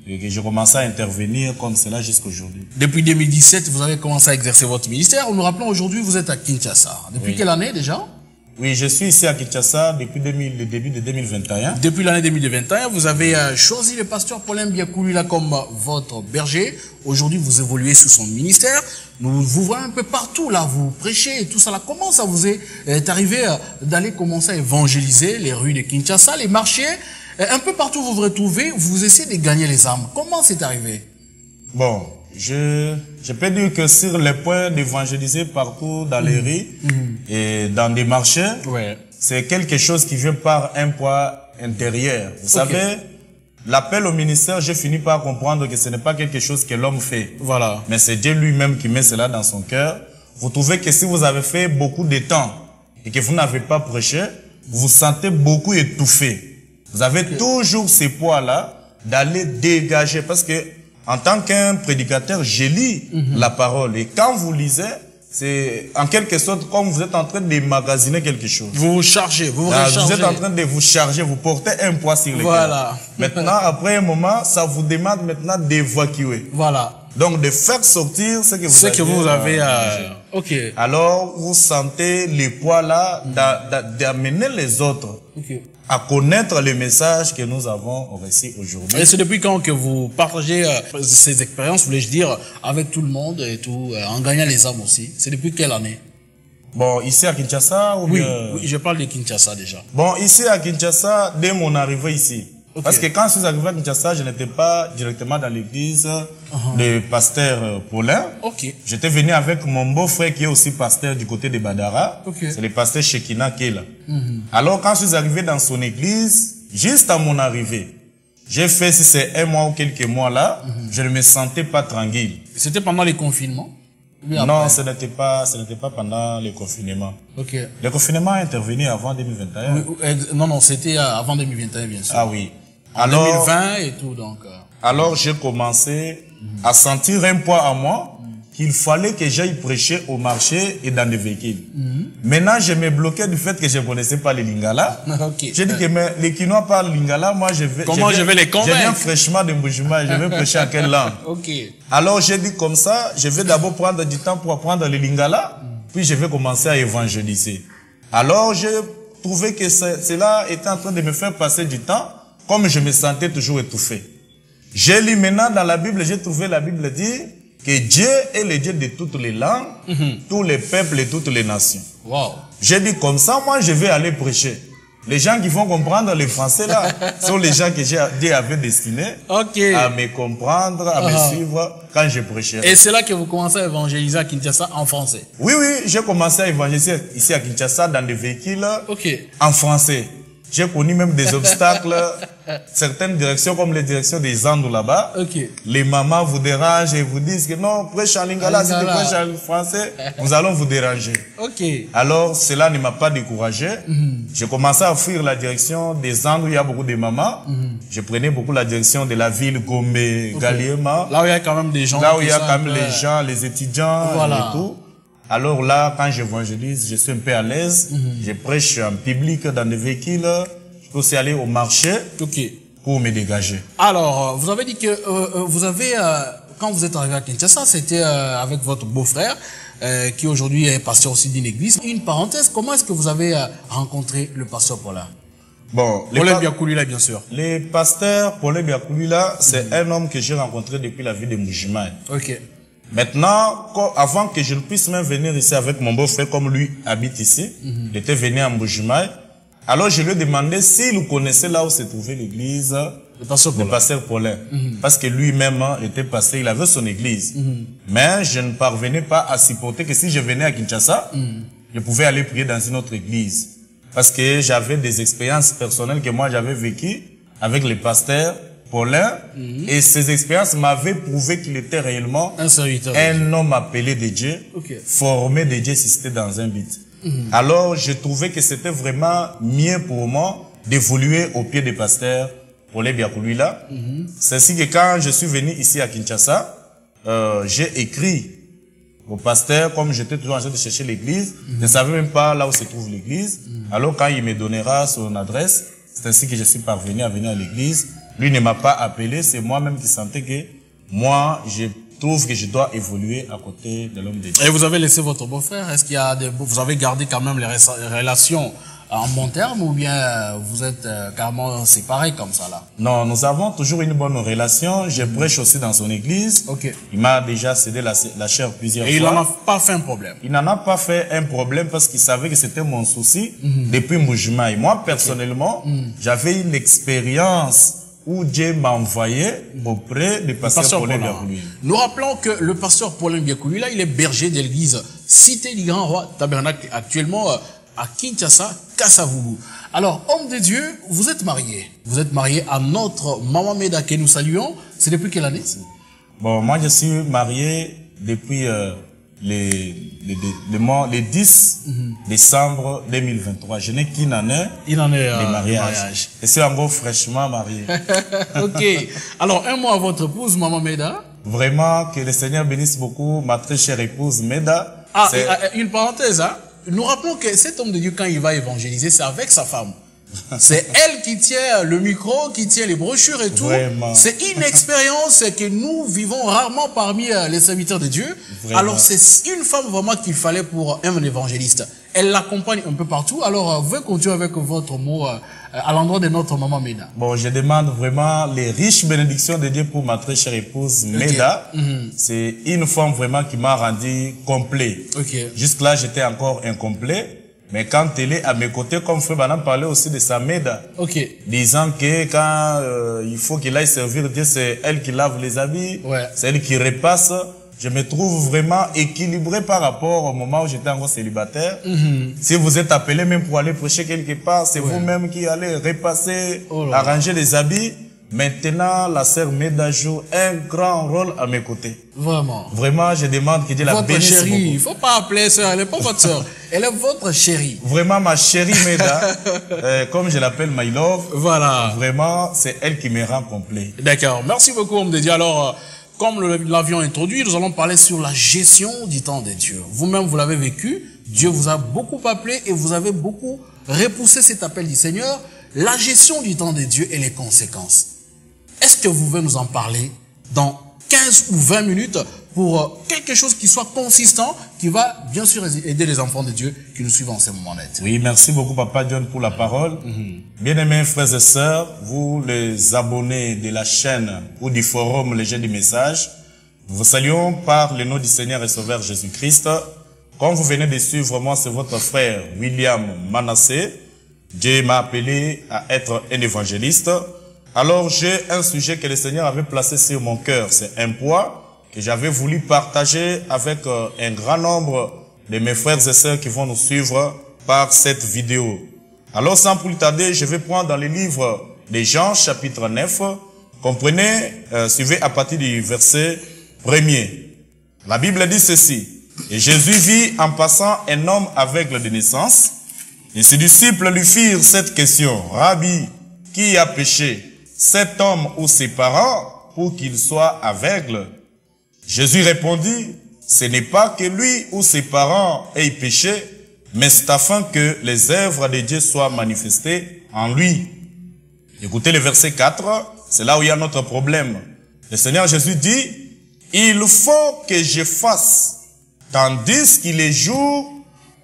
et que j'ai commencé à intervenir comme cela jusqu'aujourd'hui. Depuis 2017, vous avez commencé à exercer votre ministère. Nous rappelons aujourd'hui, vous êtes à Kinshasa. Depuis quelle année déjà? Oui, je suis ici à Kinshasa depuis le début de 2021. Depuis l'année 2021, vous avez choisi le pasteur Paulin Biakoulila comme votre berger. Aujourd'hui, vous évoluez sous son ministère. Nous vous voyons un peu partout là, vous prêchez et tout ça là. Comment ça vous est arrivé d'aller commencer à évangéliser les rues de Kinshasa, les marchés, un peu partout où vous vous retrouvez, vous essayez de gagner les âmes. Comment c'est arrivé? Bon, je peux dire que sur les points d'évangéliser partout dans les rues et dans des marchés, c'est quelque chose qui vient par un poids intérieur. Vous savez, l'appel au ministère, j'ai fini par comprendre que ce n'est pas quelque chose que l'homme fait. Voilà. Mais c'est Dieu lui-même qui met cela dans son cœur. Vous trouvez que si vous avez fait beaucoup de temps et que vous n'avez pas prêché, vous vous sentez beaucoup étouffé. Vous avez toujours ces poids-là d'aller dégager parce que en tant qu'un prédicateur, je lis la parole. Et quand vous lisez, c'est en quelque sorte comme vous êtes en train de magasiner quelque chose. Vous vous chargez, vous vous rechargez. Vous êtes en train de vous charger, vous portez un poids sur le cœur. Maintenant, après un moment, ça vous demande maintenant d'évacuer. Voilà. Donc, de faire sortir ce que vous avez OK. Alors, vous sentez les poids là d'amener les autres à connaître le message que nous avons reçu aujourd'hui. Et c'est depuis quand que vous partagez ces expériences, voulais-je dire, avec tout le monde et tout, en gagnant les âmes aussi? C'est depuis quelle année? Bon, ici à Kinshasa ou bien... Oui, je parle de Kinshasa déjà. Bon, ici à Kinshasa, dès mon arrivée ici. Parce que quand je suis arrivé à Kinshasa, je n'étais pas directement dans l'église de pasteur Paulin. J'étais venu avec mon beau-frère qui est aussi pasteur du côté de Badara. C'est le pasteur Shekina qui est là. Alors quand je suis arrivé dans son église, juste à mon arrivée, j'ai fait, si c'est un mois ou quelques mois là, je ne me sentais pas tranquille. C'était pendant les confinements? Non, ce n'était pas pendant le confinement. Le confinement est intervenu avant 2021. Non, c'était avant 2021, bien sûr. Ah oui. Alors, 2020 et tout, donc. Alors, j'ai commencé à sentir un poids à moi qu'il fallait que j'aille prêcher au marché et dans des véhicules. Maintenant, je me bloquais du fait que je ne connaissais pas les Lingala. J'ai dit que les Kinois parlent Lingala, moi je vais... Comment je vais les convaincre? Je viens fraîchement de Mboujima, je vais prêcher en quelle langue? Alors, j'ai dit comme ça, je vais d'abord prendre du temps pour apprendre les Lingala, puis je vais commencer à évangéliser. Alors, j'ai trouvé que cela était en train de me faire passer du temps, comme je me sentais toujours étouffé. J'ai lu maintenant dans la Bible, j'ai trouvé la Bible dit que Dieu est le Dieu de toutes les langues, tous les peuples et toutes les nations. J'ai dit comme ça, moi je vais aller prêcher. Les gens qui vont comprendre le français là, sont les gens que Dieu avait destinés à me comprendre, à me suivre quand je prêcherai. Et c'est là que vous commencez à évangéliser à Kinshasa en français? Oui, j'ai commencé à évangéliser ici à Kinshasa dans des véhicules en français. J'ai connu même des obstacles, certaines directions comme les directions des Andou là-bas. Les mamans vous dérangent et vous disent que non, prêche en lingala, si tu prêches en français, nous allons vous déranger. Alors, cela ne m'a pas découragé. J'ai commencé à fuir la direction des Andou, il y a beaucoup de mamans. Je prenais beaucoup la direction de la ville Gombe, Galiema. Là où il y a quand même des gens. Là où il y a quand même les gens, les étudiants et tout. Alors là, quand j'évangélise, je suis un peu à l'aise. Je prêche en public dans des véhicules. Je peux aussi aller au marché pour me dégager. Alors, vous avez dit que vous avez, quand vous êtes arrivé à Kinshasa, c'était avec votre beau-frère, qui aujourd'hui est pasteur aussi d'une église. Une parenthèse, comment est-ce que vous avez rencontré le pasteur Paulin? Bon, Paulin Biakoulila, bien sûr. Le pasteur Paulin Biakoulila, c'est un homme que j'ai rencontré depuis la vie de Mboujima. Maintenant, avant que je ne puisse même venir ici avec mon beau-frère, comme lui habite ici, il était venu à Mboujima. Alors je lui ai demandé s'il connaissait là où se trouvait l'église, le pasteur Paulin. Parce que lui-même était pasteur, il avait son église. Mais je ne parvenais pas à supporter que si je venais à Kinshasa, je pouvais aller prier dans une autre église. Parce que j'avais des expériences personnelles que moi j'avais vécues avec le pasteur Paulin, et ces expériences m'avaient prouvé qu'il était réellement un homme appelé de Dieu, formé de Dieu si c'était dans un but. Alors, je trouvais que c'était vraiment mieux pour moi d'évoluer au pied des pasteurs Paulin Biakoulila. C'est ainsi que quand je suis venu ici à Kinshasa, j'ai écrit au pasteur, comme j'étais toujours en train de chercher l'église, je ne savais même pas là où se trouve l'église. Alors, quand il me donnera son adresse, c'est ainsi que je suis parvenu à venir à l'église. Lui ne m'a pas appelé, c'est moi-même qui sentais que moi, je trouve que je dois évoluer à côté de l'homme de Dieu. Et vous avez laissé votre beau-frère? Est-ce qu'il y a vous avez gardé quand même les relations en bon terme ou bien vous êtes carrément séparés comme ça là? Non, nous avons toujours une bonne relation. Je prêche aussi dans son église. Il m'a déjà cédé la chair plusieurs fois. Et il n'en a pas fait un problème? Il n'en a pas fait un problème parce qu'il savait que c'était mon souci depuis Mboujima. Et moi, personnellement, j'avais une expérience où Dieu m'a envoyé auprès du pasteur Paulin Biakoulou. Nous rappelons que le pasteur Paulin Biakoulou, là, il est berger de l'église Cité du Grand Roi Tabernacle, actuellement à Kinshasa, Kasavubu. Alors, homme de Dieu, vous êtes marié. Vous êtes marié à notre Maman Meda que nous saluons. C'est depuis quelle année? Bon, moi je suis marié depuis le 10 décembre 2023. Je n'ai qu'une année de mariage. Et c'est encore fraîchement marié. Ok. Alors, un mot à votre épouse, Maman Meda. Vraiment, que le Seigneur bénisse beaucoup ma très chère épouse Meda. Ah, une parenthèse, hein. Nous rappelons que cet homme de Dieu, quand il va évangéliser, c'est avec sa femme. C'est elle qui tient le micro, qui tient les brochures et tout. C'est une expérience que nous vivons rarement parmi les serviteurs de Dieu. Vraiment. Alors c'est une femme vraiment qu'il fallait pour un évangéliste. Elle l'accompagne un peu partout. Alors vous pouvez continuer avec votre mot à l'endroit de notre Maman Meda. Bon, je demande vraiment les riches bénédictions de Dieu pour ma très chère épouse Meda. C'est une femme vraiment qui m'a rendu complet. Jusque-là, j'étais encore incomplet. Mais quand elle est à mes côtés, comme Frère Branham parlait aussi de sa Meda, disant que quand il faut qu'il aille servir Dieu, c'est elle qui lave les habits, c'est elle qui repasse. Je me trouve vraiment équilibré par rapport au moment où j'étais encore célibataire. Si vous êtes appelé même pour aller prêcher quelque part, c'est vous-même qui allez repasser, arranger les habits. Maintenant, la sœur Meda joue un grand rôle à mes côtés. Vraiment. Vraiment, je demande que Dieu la bénisse beaucoup. Votre chérie, il ne faut pas appeler sœur, elle n'est pas votre sœur. Elle est votre chérie. Vraiment, ma chérie Meda, comme je l'appelle My Love. Voilà. Vraiment, c'est elle qui me rend complet. D'accord. Merci beaucoup, homme de Dieu. Alors, comme nous l'avions introduit, nous allons parler sur la gestion du temps de Dieu. Vous-même, vous l'avez vécu. Dieu vous a beaucoup appelé et vous avez beaucoup repoussé cet appel du Seigneur. La gestion du temps de Dieu et les conséquences. Est-ce que vous pouvez nous en parler dans 15 ou 20 minutes pour quelque chose qui soit consistant, qui va bien sûr aider les enfants de Dieu qui nous suivent en ce moment-là? Oui, merci beaucoup Papa John pour la parole. Bien-aimés frères et sœurs, vous les abonnés de la chaîne ou du forum Les Jeunes du Message, nous vous saluons par le nom du Seigneur et Sauveur Jésus-Christ. Comme vous venez de suivre, moi c'est votre frère William Manassé. Dieu m'a appelé à être un évangéliste. Alors j'ai un sujet que le Seigneur avait placé sur mon cœur. C'est un poids que j'avais voulu partager avec un grand nombre de mes frères et sœurs qui vont nous suivre par cette vidéo. Alors sans plus tarder, je vais prendre dans le livre de Jean chapitre 9. Comprenez, suivez à partir du verset 1er. La Bible dit ceci. Et Jésus vit en passant un homme aveugle de naissance. Et ses disciples lui firent cette question. Rabbi, qui a péché, cet homme ou ses parents, pour qu'il soit aveugle? Jésus répondit, ce n'est pas que lui ou ses parents aient péché, mais c'est afin que les œuvres de Dieu soient manifestées en lui. Écoutez le verset 4, c'est là où il y a notre problème. Le Seigneur Jésus dit, il faut que je fasse, tandis qu'il est jour,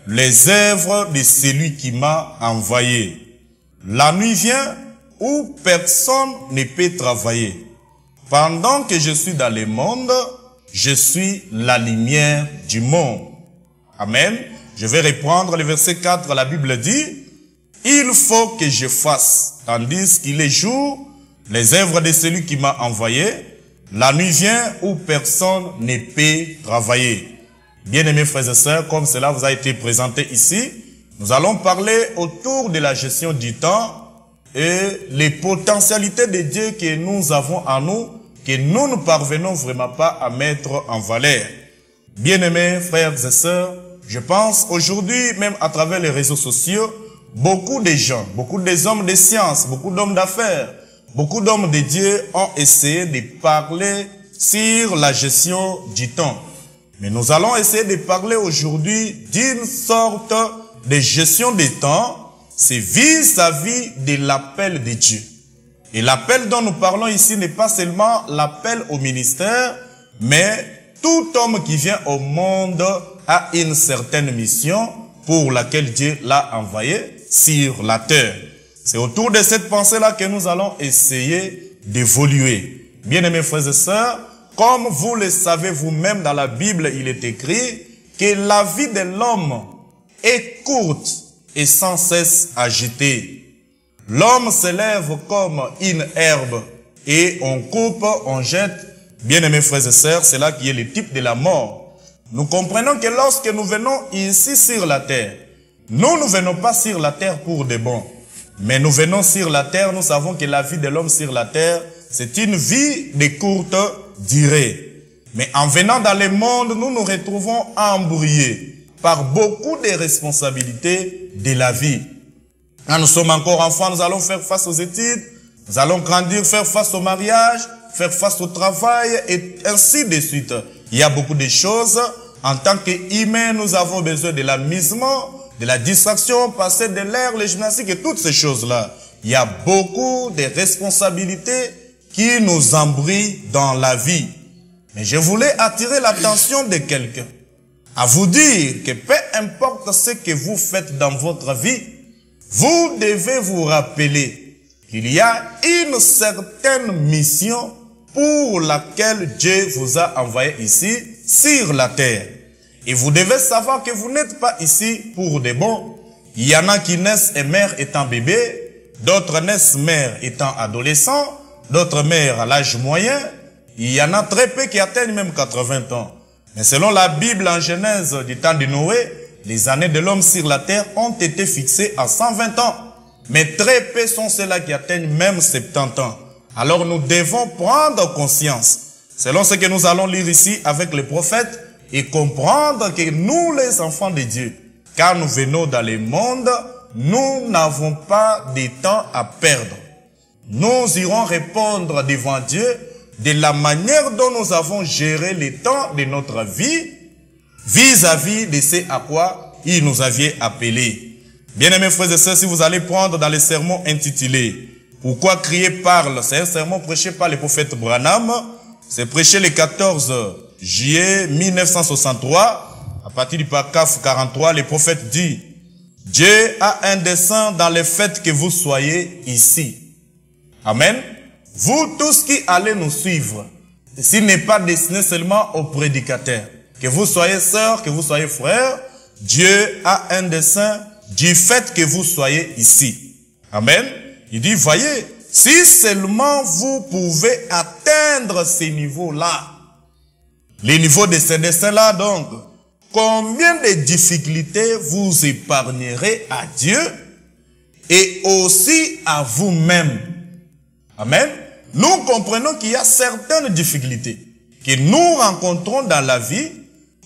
les œuvres de celui qui m'a envoyé. La nuit vient où personne ne peut travailler. Pendant que je suis dans le monde, je suis la lumière du monde. Amen. Je vais reprendre le verset 4. La Bible dit, il faut que je fasse, tandis qu'il est jour, les œuvres de celui qui m'a envoyé. La nuit vient où personne ne peut travailler. Bien-aimés frères et sœurs, comme cela vous a été présenté ici, nous allons parler autour de la gestion du temps et les potentialités de Dieu que nous avons en nous, que nous ne parvenons vraiment pas à mettre en valeur. Bien-aimés frères et sœurs, je pense aujourd'hui, même à travers les réseaux sociaux, beaucoup de gens, beaucoup des hommes de science, beaucoup d'hommes d'affaires, beaucoup d'hommes de Dieu ont essayé de parler sur la gestion du temps. Mais nous allons essayer de parler aujourd'hui d'une sorte de gestion des temps, c'est vis-à-vis de l'appel de Dieu. Et l'appel dont nous parlons ici n'est pas seulement l'appel au ministère, mais tout homme qui vient au monde a une certaine mission pour laquelle Dieu l'a envoyé sur la terre. C'est autour de cette pensée-là que nous allons essayer d'évoluer. Bien-aimés frères et sœurs, comme vous le savez vous-même dans la Bible, il est écrit que la vie de l'homme est courte et sans cesse agitée. L'homme s'élève comme une herbe et on coupe, on jette. Bien-aimés frères et sœurs, c'est là qui est le type de la mort. Nous comprenons que lorsque nous venons ici sur la terre, nous ne venons pas sur la terre pour de bon. Mais nous venons sur la terre, nous savons que la vie de l'homme sur la terre, c'est une vie de courte durée. Mais en venant dans le monde, nous nous retrouvons embrouillés par beaucoup de responsabilités de la vie. Quand nous sommes encore enfants, nous allons faire face aux études, nous allons grandir, faire face au mariage, faire face au travail et ainsi de suite. Il y a beaucoup de choses. En tant qu'humains, nous avons besoin de l'amusement, de la distraction, passer de l'air, les gymnastiques et toutes ces choses-là. Il y a beaucoup de responsabilités qui nous embrouillent dans la vie. Mais je voulais attirer l'attention de quelqu'un à vous dire que peu importe ce que vous faites dans votre vie, vous devez vous rappeler qu'il y a une certaine mission pour laquelle Dieu vous a envoyé ici, sur la terre. Et vous devez savoir que vous n'êtes pas ici pour de bon. Il y en a qui naissent et mère étant bébé, d'autres naissent mère étant adolescent, d'autres mères à l'âge moyen. Il y en a très peu qui atteignent même 80 ans. Mais selon la Bible en Genèse du temps de Noé, les années de l'homme sur la terre ont été fixées à 120 ans. Mais très peu sont ceux-là qui atteignent même 70 ans. Alors nous devons prendre conscience, selon ce que nous allons lire ici avec les prophètes, et comprendre que nous, les enfants de Dieu, quand nous venons dans le monde, nous n'avons pas de temps à perdre. Nous irons répondre devant Dieu de la manière dont nous avons géré le temps de notre vie, vis-à-vis de ce à quoi il nous avait appelés. Bien-aimés frères et sœurs, si vous allez prendre dans les sermons intitulés « Pourquoi crier parle ?» c'est un sermon prêché par le prophète Branham. C'est prêché le 14 juillet 1963. À partir du paragraphe 43, le prophète dit « Dieu a un dessein dans le fait que vous soyez ici. » Amen. Vous tous qui allez nous suivre, s'il n'est pas destiné seulement aux prédicateurs, que vous soyez sœurs, que vous soyez frères, Dieu a un dessein du fait que vous soyez ici. Amen. Il dit, voyez, si seulement vous pouvez atteindre ces niveaux-là, les niveaux de ces destins-là, donc, combien de difficultés vous épargnerez à Dieu et aussi à vous-même. Amen. Nous comprenons qu'il y a certaines difficultés que nous rencontrons dans la vie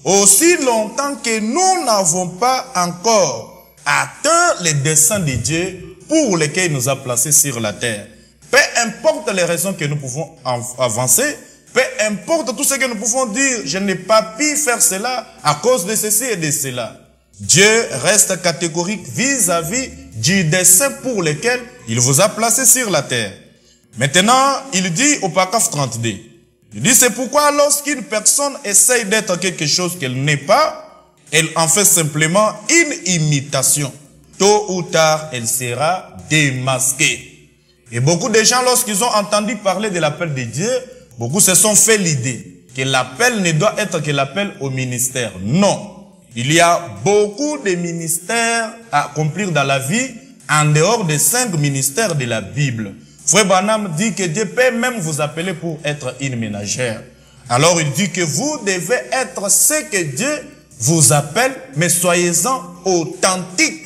aussi longtemps que nous n'avons pas encore atteint les desseins de Dieu pour lesquels il nous a placés sur la terre. Peu importe les raisons que nous pouvons avancer, peu importe tout ce que nous pouvons dire, je n'ai pas pu faire cela à cause de ceci et de cela. Dieu reste catégorique vis-à-vis du dessein pour lequel il vous a placé sur la terre. Maintenant, il dit au paragraphe 32, il dit c'est pourquoi lorsqu'une personne essaye d'être quelque chose qu'elle n'est pas, elle en fait simplement une imitation. Tôt ou tard, elle sera démasquée. Et beaucoup de gens, lorsqu'ils ont entendu parler de l'appel de Dieu, beaucoup se sont fait l'idée que l'appel ne doit être que l'appel au ministère. Non. Il y a beaucoup de ministères à accomplir dans la vie en dehors des 5 ministères de la Bible. Frère Branham dit que Dieu peut même vous appeler pour être une ménagère. Alors il dit que vous devez être ce que Dieu vous appelle, mais soyez-en authentiques.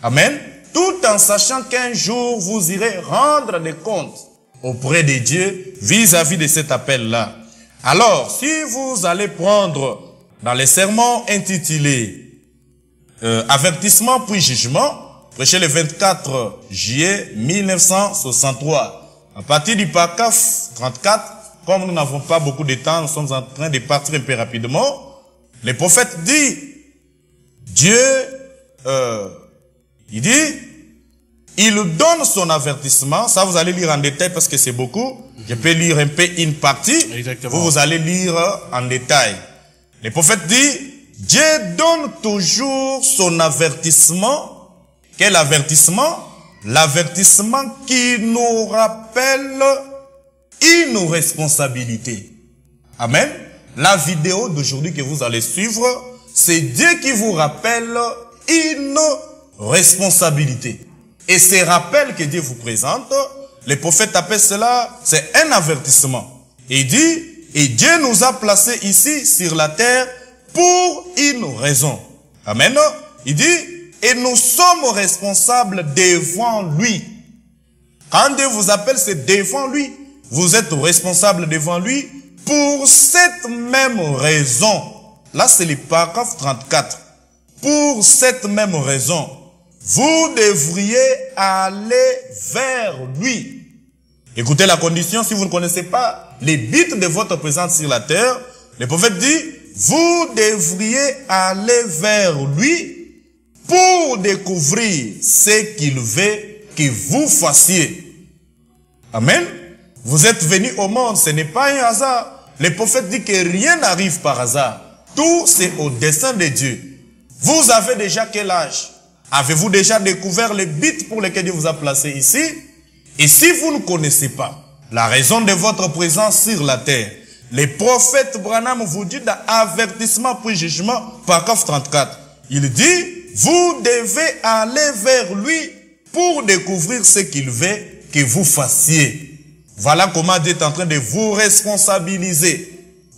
Amen. Tout en sachant qu'un jour vous irez rendre des comptes auprès de Dieu vis-à-vis de cet appel-là. Alors, si vous allez prendre dans les sermons intitulés Avertissement puis jugement, prêché le 24 juillet 1963. À partir du paragraphe 34, comme nous n'avons pas beaucoup de temps, nous sommes en train de partir un peu rapidement. Le prophète dit, Dieu, il dit, il donne son avertissement. Ça, vous allez lire en détail parce que c'est beaucoup. Je peux lire un peu une partie. Exactement. Vous allez lire en détail. Le prophète dit, Dieu donne toujours son avertissement. Quel avertissement? L'avertissement qui nous rappelle une responsabilité. Amen. La vidéo d'aujourd'hui que vous allez suivre, c'est Dieu qui vous rappelle une responsabilité. Et ces rappels que Dieu vous présente, les prophètes appellent cela, c'est un avertissement. Et il dit, et Dieu nous a placés ici sur la terre pour une raison. Amen. Il dit, et nous sommes responsables devant lui. Quand Dieu vous appelle, c'est devant lui. Vous êtes responsable devant lui pour cette même raison. Là, c'est le paragraphe 34. Pour cette même raison, vous devriez aller vers lui. Écoutez la condition, si vous ne connaissez pas les buts de votre présence sur la terre, le prophète dit, vous devriez aller vers lui pour découvrir ce qu'il veut que vous fassiez. Amen. Vous êtes venus au monde, ce n'est pas un hasard. Le prophète dit que rien n'arrive par hasard. Tout c'est au dessein de Dieu. Vous avez déjà quel âge? Avez-vous déjà découvert les buts pour lesquels Dieu vous a placé ici? Et si vous ne connaissez pas la raison de votre présence sur la terre, le prophète Branham vous dit dans avertissement puis jugement, paragraphe 34, il dit, vous devez aller vers lui pour découvrir ce qu'il veut que vous fassiez. Voilà comment Dieu est en train de vous responsabiliser.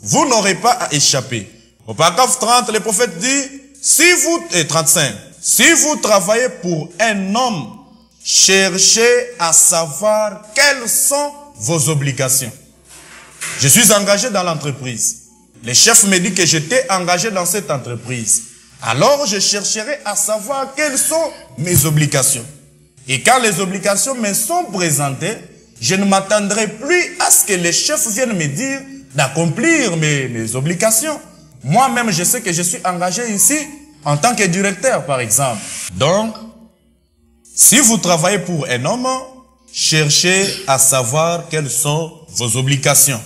Vous n'aurez pas à échapper. Au paragraphe 30, le prophète dit, si vous, 35, si vous travaillez pour un homme, cherchez à savoir quelles sont vos obligations. Je suis engagé dans l'entreprise. Le chef me dit que j'étais engagé dans cette entreprise. Alors je chercherai à savoir quelles sont mes obligations. Et quand les obligations me sont présentées, je ne m'attendrai plus à ce que les chefs viennent me dire d'accomplir mes obligations. Moi-même, je sais que je suis engagé ici en tant que directeur, par exemple. Donc, si vous travaillez pour un homme, cherchez à savoir quelles sont vos obligations.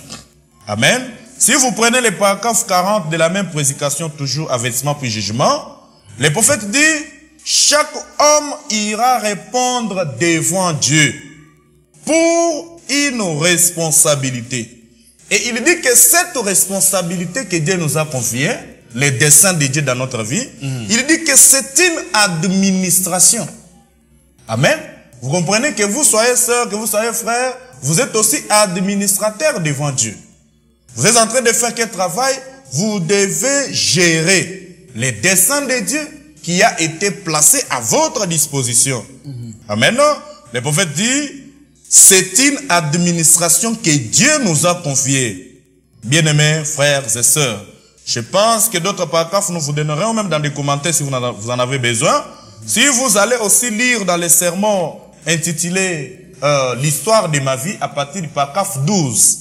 Amen. Si vous prenez le paragraphe 40 de la même prédication, toujours avertissement puis jugement, le prophète dit, chaque homme ira répondre devant Dieu pour une responsabilité. Et il dit que cette responsabilité que Dieu nous a confiée, les desseins de Dieu dans notre vie, il dit que c'est une administration. Amen. Vous comprenez que vous soyez sœur, que vous soyez frère, vous êtes aussi administrateur devant Dieu. Vous êtes en train de faire quel travail? Vous devez gérer les desseins de Dieu qui a été placé à votre disposition. Amen. Le prophète dit, c'est une administration que Dieu nous a confiée. Bien-aimés frères et sœurs, je pense que d'autres paragraphes nous vous donnerons même dans les commentaires si vous en avez besoin. Si vous allez aussi lire dans les sermons intitulés l'histoire de ma vie à partir du paragraphe 12,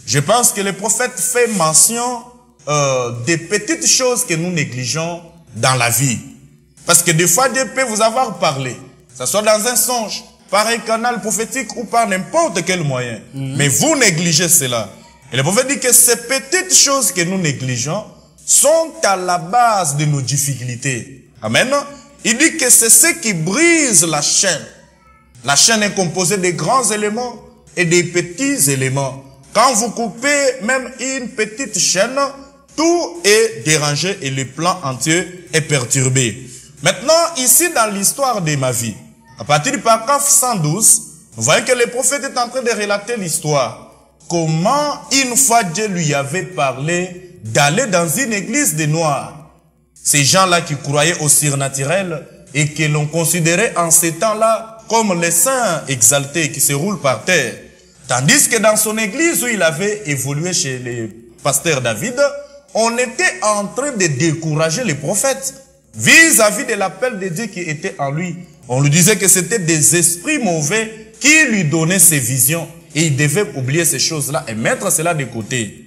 je pense que le prophète fait mention des petites choses que nous négligeons dans la vie. Parce que des fois Dieu peut vous avoir parlé, que ce soit dans un songe, par un canal prophétique ou par n'importe quel moyen. Mais vous négligez cela. Et le prophète dit que ces petites choses que nous négligeons sont à la base de nos difficultés. Amen. Il dit que c'est ce qui brise la chaîne. La chaîne est composée de grands éléments et des petits éléments. Quand vous coupez même une petite chaîne, tout est dérangé et le plan entier est perturbé. Maintenant, ici dans l'histoire de ma vie, à partir du paragraphe 112, vous voyez que le prophète est en train de relater l'histoire. Comment une fois Dieu lui avait parlé d'aller dans une église des Noirs. Ces gens-là qui croyaient au surnaturel et que l'on considérait en ces temps-là comme les saints exaltés qui se roulent par terre. Tandis que dans son église où il avait évolué chez le pasteur David, on était en train de décourager les prophètes vis-à-vis de l'appel de Dieu qui était en lui. On lui disait que c'était des esprits mauvais qui lui donnaient ces visions. Et il devait oublier ces choses-là et mettre cela de côté.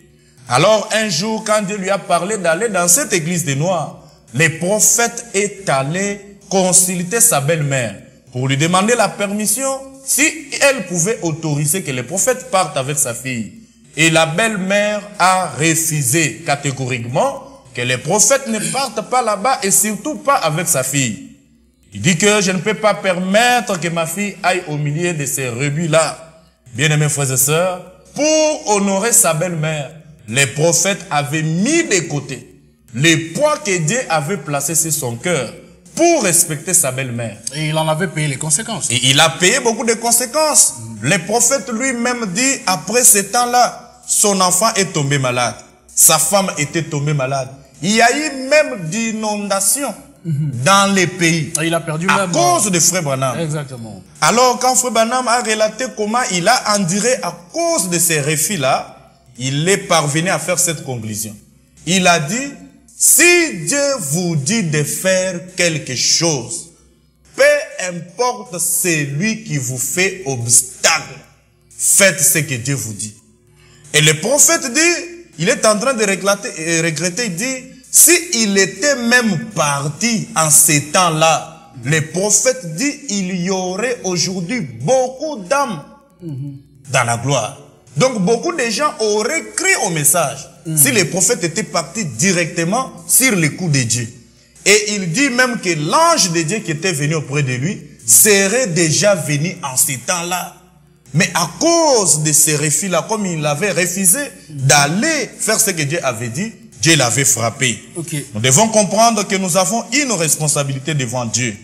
Alors un jour, quand Dieu lui a parlé d'aller dans cette église des Noirs, le prophète est allé consulter sa belle-mère pour lui demander la permission si elle pouvait autoriser que le prophète parte avec sa fille. Et la belle-mère a refusé catégoriquement que le prophète ne parte pas là-bas et surtout pas avec sa fille. Il dit que je ne peux pas permettre que ma fille aille au milieu de ces rebus-là. Bien-aimés frères et sœurs, pour honorer sa belle-mère, les prophètes avaient mis de côté les poids que Dieu avait placés sur son cœur pour respecter sa belle-mère. Et il en avait payé les conséquences. Et il a payé beaucoup de conséquences. Le prophète lui-même dit, après ce temps-là, son enfant est tombé malade. Sa femme était tombée malade. Il y a eu même d'inondations dans les pays. Et il a perdu à cause de Frère Branham. Exactement. Alors, quand Frère Branham a relaté comment il a enduré à cause de ces refus-là, il est parvenu à faire cette conclusion. Il a dit, si Dieu vous dit de faire quelque chose, peu importe celui qui vous fait obstacle, faites ce que Dieu vous dit. Et le prophète dit, il est en train de regretter, il dit, s'il était même parti en ces temps-là, le prophète dit, il y aurait aujourd'hui beaucoup d'âmes dans la gloire. Donc beaucoup de gens auraient cru au message si le prophète était parti directement sur les coups de Dieu. Et il dit même que l'ange de Dieu qui était venu auprès de lui serait déjà venu en ces temps-là. Mais à cause de ces refus-là, comme il avait refusé d'aller faire ce que Dieu avait dit, Dieu l'avait frappé. Nous devons comprendre que nous avons une responsabilité devant Dieu.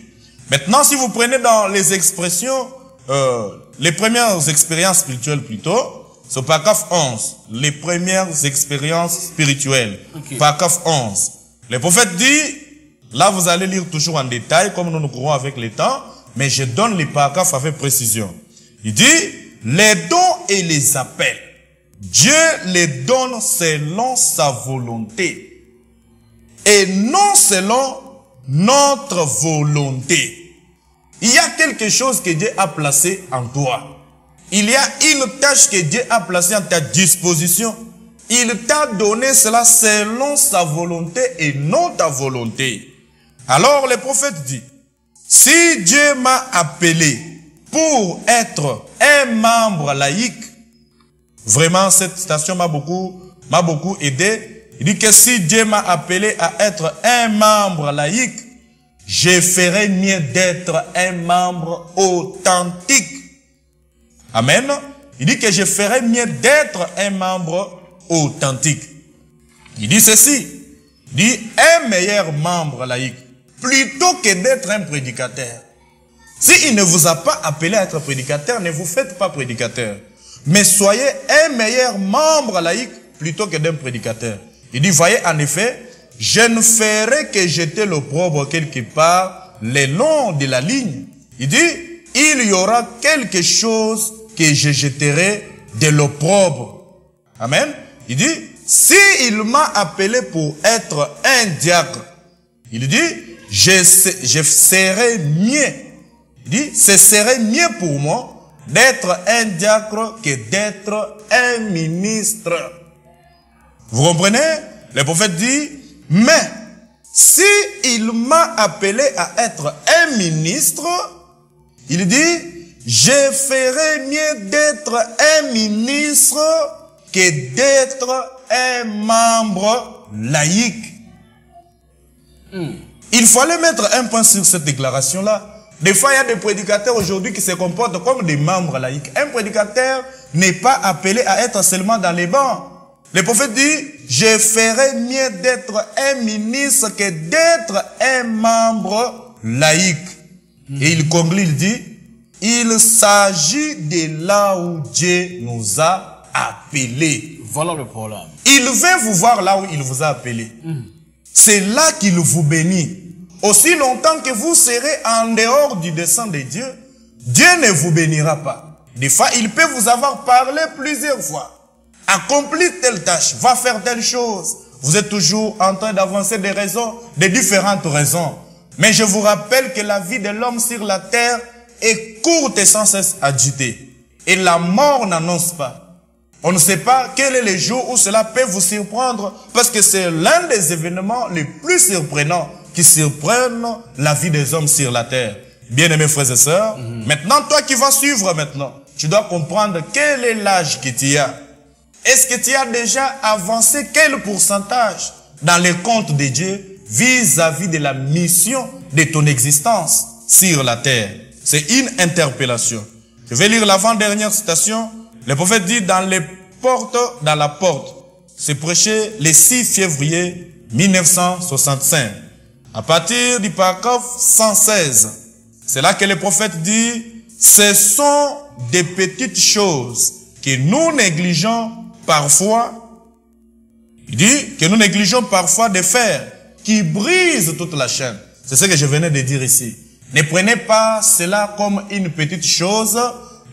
Maintenant, si vous prenez dans les expressions, les premières expériences spirituelles plutôt, c'est au paragraphe 11, les premières expériences spirituelles. Paragraphe 11. Le prophète dit, là vous allez lire toujours en détail, comme nous courons avec le temps, mais je donne les paragraphes avec précision. Il dit, les dons et les appels, Dieu les donne selon sa volonté et non selon notre volonté. Il y a quelque chose que Dieu a placé en toi. Il y a une tâche que Dieu a placée en ta disposition. Il t'a donné cela selon sa volonté et non ta volonté. Alors le prophète dit, si Dieu m'a appelé pour être un membre laïque, vraiment cette citation m'a beaucoup aidé. Il dit que si Dieu m'a appelé à être un membre laïque, je ferai mieux d'être un membre authentique. Amen. Il dit que je ferai mieux d'être un membre authentique. Il dit ceci. Il dit un meilleur membre laïque plutôt que d'être un prédicateur. S'il ne vous a pas appelé à être prédicateur, ne vous faites pas prédicateur. Mais soyez un meilleur membre laïque plutôt que d'un prédicateur. Il dit, voyez, en effet, je ne ferai que jeter l'opprobre quelque part le long de la ligne. Il dit, il y aura quelque chose que je jetterai de l'opprobre. Amen. Il dit, si il m'a appelé pour être un diacre, il dit, je serai mieux. Il dit, ce serait mieux pour moi d'être un diacre que d'être un ministre. Vous comprenez? Le prophète dit, mais si il m'a appelé à être un ministre, il dit, je ferai mieux d'être un ministre que d'être un membre laïque. Il fallait mettre un point sur cette déclaration-là. Des fois, il y a des prédicateurs aujourd'hui qui se comportent comme des membres laïcs. Un prédicateur n'est pas appelé à être seulement dans les bancs. Le prophète dit, je ferai mieux d'être un ministre que d'être un membre laïque. Et il conclut, il dit, il s'agit de là où Dieu nous a appelés. Voilà le problème. Il veut vous voir là où il vous a appelé. C'est là qu'il vous bénit. Aussi longtemps que vous serez en dehors du dessein de Dieu, Dieu ne vous bénira pas. Des fois, il peut vous avoir parlé plusieurs fois. Accomplis telle tâche, va faire telle chose. Vous êtes toujours en train d'avancer des raisons, des différentes raisons. Mais je vous rappelle que la vie de l'homme sur la terre est courte et sans cesse agitée. Et la mort n'annonce pas. On ne sait pas quel est le jour où cela peut vous surprendre, parce que c'est l'un des événements les plus surprenants qui surprennent la vie des hommes sur la terre. Bien-aimés frères et sœurs, maintenant, toi qui vas suivre maintenant, tu dois comprendre quel est l'âge que tu as. Est-ce que tu as déjà avancé quel pourcentage dans les comptes de Dieu vis-à-vis de la mission de ton existence sur la terre? C'est une interpellation. Je vais lire l'avant-dernière citation. Le prophète dit dans la porte. C'est prêché le 6 février 1965. À partir du paragraphe 116, c'est là que le prophète dit, ce sont des petites choses que nous négligeons parfois. Il dit que nous négligeons parfois de faire, qui brisent toute la chaîne. C'est ce que je venais de dire ici. Ne prenez pas cela comme une petite chose,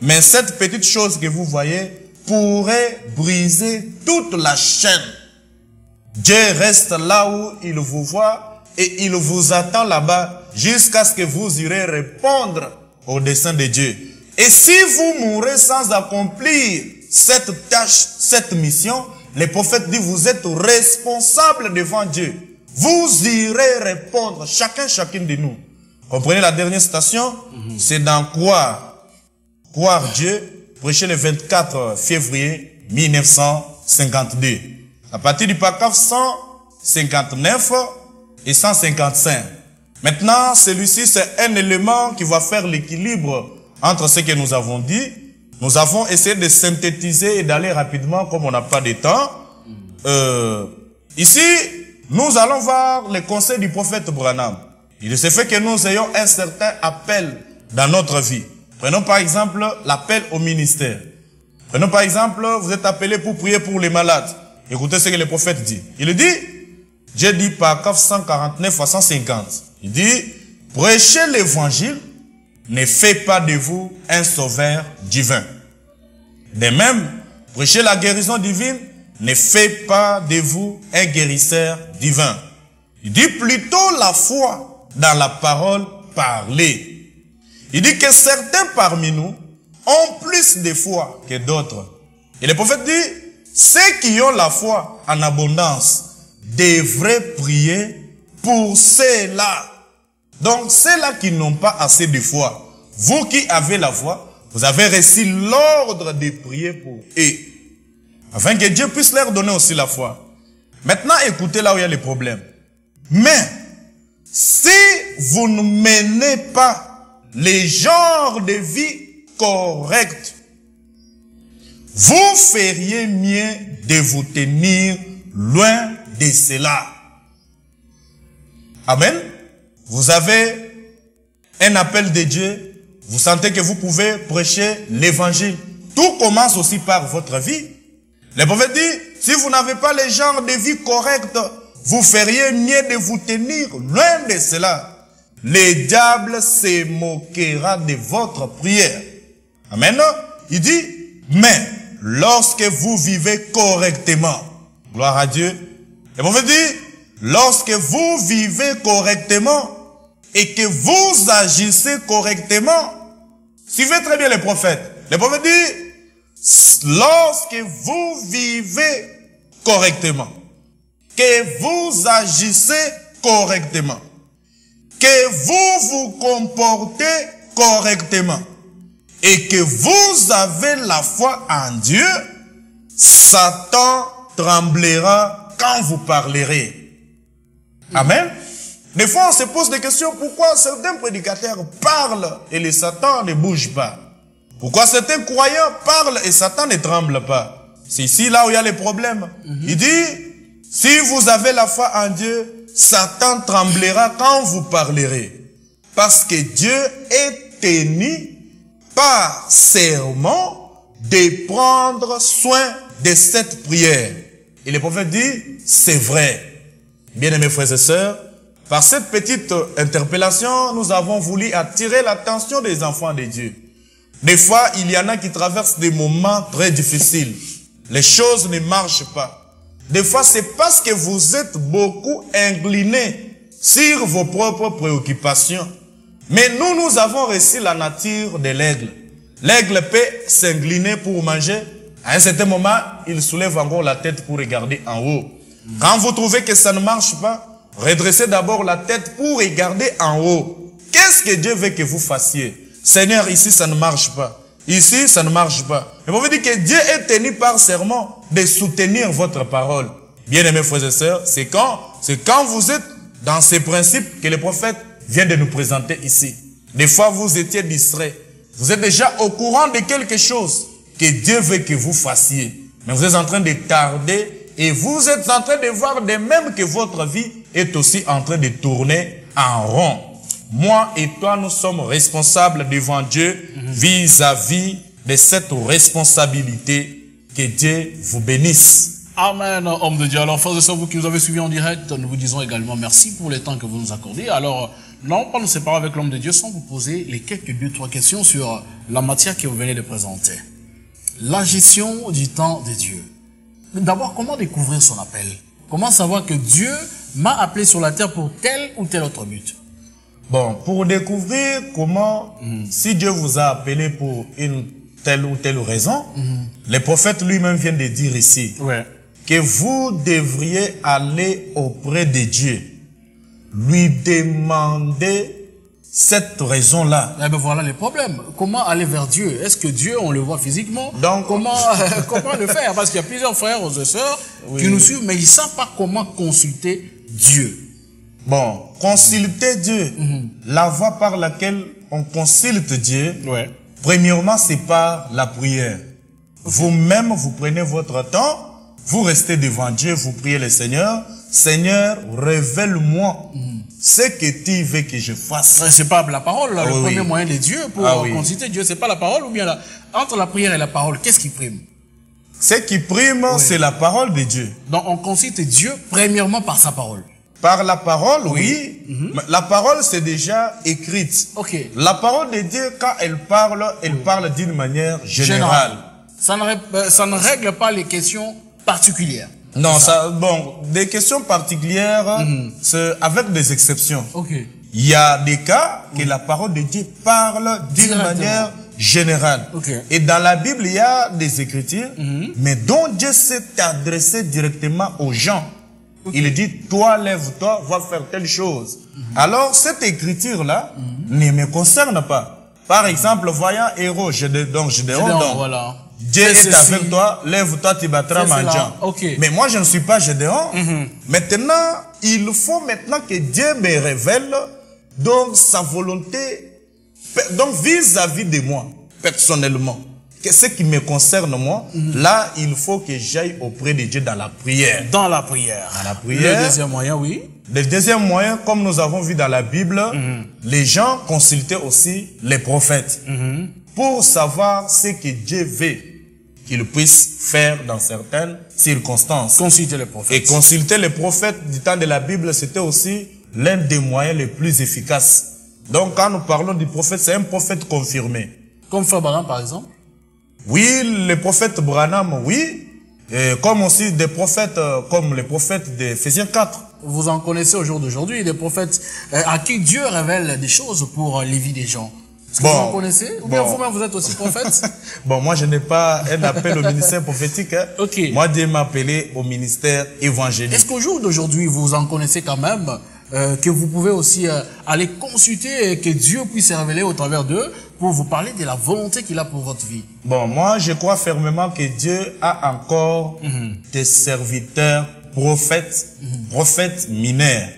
mais cette petite chose que vous voyez pourrait briser toute la chaîne. Dieu reste là où il vous voit et il vous attend là-bas jusqu'à ce que vous irez répondre au dessein de Dieu. Et si vous mourrez sans accomplir cette tâche, cette mission, le prophète dit, vous êtes responsable devant Dieu. Vous irez répondre, chacune de nous. Comprenez la dernière citation? C'est dans Croire Dieu, prêché le 24 février 1952. À partir du paragraphe 159 et 155. Maintenant, celui-ci, c'est un élément qui va faire l'équilibre entre ce que nous avons dit. Nous avons essayé de synthétiser et d'aller rapidement comme on n'a pas de temps. Ici, nous allons voir les conseils du prophète Branham. Il se fait que nous ayons un certain appel dans notre vie. Prenons par exemple l'appel au ministère. Prenons par exemple, vous êtes appelé pour prier pour les malades. Écoutez ce que le prophète dit. Il dit, j'ai dit paragraphe 149 à 150. Il dit, prêchez l'évangile ne fait pas de vous un sauveur divin. De même, prêcher la guérison divine ne fait pas de vous un guérisseur divin. Il dit plutôt la foi dans la parole parlée. Il dit que certains parmi nous ont plus de foi que d'autres. Et le prophète dit, ceux qui ont la foi en abondance devraient prier pour ceux-là. Donc, ceux-là qui n'ont pas assez de foi, vous qui avez la foi, vous avez reçu l'ordre de prier pour eux, afin que Dieu puisse leur donner aussi la foi. Maintenant, écoutez là où il y a les problèmes. Mais, si vous ne menez pas les genres de vie corrects, vous feriez mieux de vous tenir loin de cela. Amen. Vous avez un appel de Dieu. Vous sentez que vous pouvez prêcher l'évangile. Tout commence aussi par votre vie. Le prophète dit, si vous n'avez pas les genres de vie corrects, vous feriez mieux de vous tenir loin de cela. Le diable se moquera de votre prière. Amen. Il dit, mais lorsque vous vivez correctement, gloire à Dieu, le prophète dit, lorsque vous vivez correctement et que vous agissez correctement, suivez très bien le prophète. Le prophète dit, lorsque vous vivez correctement, que vous agissez correctement, que vous vous comportez correctement et que vous avez la foi en Dieu, Satan tremblera quand vous parlerez. Amen. Des fois, on se pose des questions. Pourquoi certains prédicateurs parlent et le Satan ne bouge pas? Pourquoi certains croyants parlent et Satan ne tremble pas? C'est ici là où il y a les problèmes. Il dit, si vous avez la foi en Dieu, Satan tremblera quand vous parlerez. Parce que Dieu est tenu par serment de prendre soin de cette prière. Et le prophète dit, c'est vrai. Bien-aimés frères et sœurs, par cette petite interpellation, nous avons voulu attirer l'attention des enfants de Dieu. Des fois, il y en a qui traversent des moments très difficiles. Les choses ne marchent pas. Des fois, c'est parce que vous êtes beaucoup inclinés sur vos propres préoccupations. Mais nous avons reçu la nature de l'aigle. L'aigle peut s'incliner pour manger. À un certain moment, il soulève encore la tête pour regarder en haut. Quand vous trouvez que ça ne marche pas, redressez d'abord la tête pour regarder en haut. Qu'est-ce que Dieu veut que vous fassiez? Seigneur, ici ça ne marche pas. Ici ça ne marche pas. Et vous dire que Dieu est tenu par serment de soutenir votre parole. Bien-aimés frères et sœurs, c'est quand vous êtes dans ces principes que le prophète vient de nous présenter ici. Des fois vous étiez distrait. Vous êtes déjà au courant de quelque chose que Dieu veut que vous fassiez. Mais vous êtes en train de tarder et vous êtes en train de voir de même que votre vie est aussi en train de tourner en rond. Moi et toi, nous sommes responsables devant Dieu vis-à-vis de cette responsabilité. Que Dieu vous bénisse. Amen, homme de Dieu. Alors, frères et sœurs, vous qui nous avez suivis en direct, nous vous disons également merci pour le temps que vous nous accordez. Alors, non pas nous séparer avec l'homme de Dieu sans vous poser les quelques 2-3 questions sur la matière que vous venez de présenter. La gestion du temps de Dieu. D'abord, comment découvrir son appel? Comment savoir que Dieu m'a appelé sur la terre pour tel ou tel autre but? Bon, pour découvrir comment, si Dieu vous a appelé pour une telle ou telle raison, le prophète lui-même vient de dire ici que vous devriez aller auprès de Dieu, lui demander cette raison-là. Eh ben voilà le problème. Comment aller vers Dieu? Est-ce que Dieu, on le voit physiquement? Donc, comment le faire? Parce qu'il y a plusieurs frères et sœurs qui nous suivent, mais ils ne savent pas comment consulter Dieu. Bon, consulter Dieu, la voie par laquelle on consulte Dieu, premièrement, c'est par la prière. Vous-même, vous prenez votre temps, vous restez devant Dieu, vous priez le Seigneur. Seigneur, révèle-moi ce que tu veux que je fasse. C'est pas la parole, là, le premier moyen de Dieu pour consulter Dieu, c'est pas la parole ou bien là, entre la prière et la parole, qu'est-ce qui prime? Ce qui prime, c'est la parole de Dieu. Donc, on consulte Dieu premièrement par sa parole. Par la parole, oui. La parole, c'est déjà écrite. La parole de Dieu, quand elle parle d'une manière générale. Ça ne règle pas les questions particulières. Non, bon, des questions particulières, c'est avec des exceptions. Il y a des cas que la parole de Dieu parle d'une manière générale. Et dans la Bible, il y a des écritures, mais dont Dieu s'est adressé directement aux gens. Il dit, toi, lève-toi, va faire telle chose. Alors, cette écriture-là ne me concerne pas. Par exemple, voyant héros, Gédéon, voilà. Dieu est avec toi, lève-toi, tu battras Mandian. Mais moi, je ne suis pas Gédéon. Maintenant, il faut maintenant que Dieu me révèle donc sa volonté, donc vis-à-vis de moi, personnellement. Ce qui me concerne moi, là, il faut que j'aille auprès de Dieu dans la prière. Dans la prière. Dans la prière. Le deuxième moyen, oui. Le deuxième moyen, comme nous avons vu dans la Bible, les gens consultaient aussi les prophètes pour savoir ce que Dieu veut qu'ils puissent faire dans certaines circonstances. Consulter les prophètes. Et consulter les prophètes du temps de la Bible, c'était aussi l'un des moyens les plus efficaces. Donc, quand nous parlons du prophète, c'est un prophète confirmé. Comme Frère Branham, par exemple? Oui, le prophète Branham, oui. Et comme aussi des prophètes, comme les prophètes d'Éphésiens 4. Vous en connaissez au jour d'aujourd'hui, des prophètes à qui Dieu révèle des choses pour les vies des gens. Est-ce que vous en connaissez? Ou bien vous-même, vous êtes aussi prophète? Bon, moi, je n'ai pas un appel au ministère prophétique. Moi, Dieu m'a appelé au ministère évangélique. Est-ce qu'au jour d'aujourd'hui, vous en connaissez quand même, que vous pouvez aussi aller consulter et que Dieu puisse se révéler au travers d'eux pour vous parler de la volonté qu'il a pour votre vie? Bon, moi, je crois fermement que Dieu a encore des serviteurs prophètes, prophètes mineurs.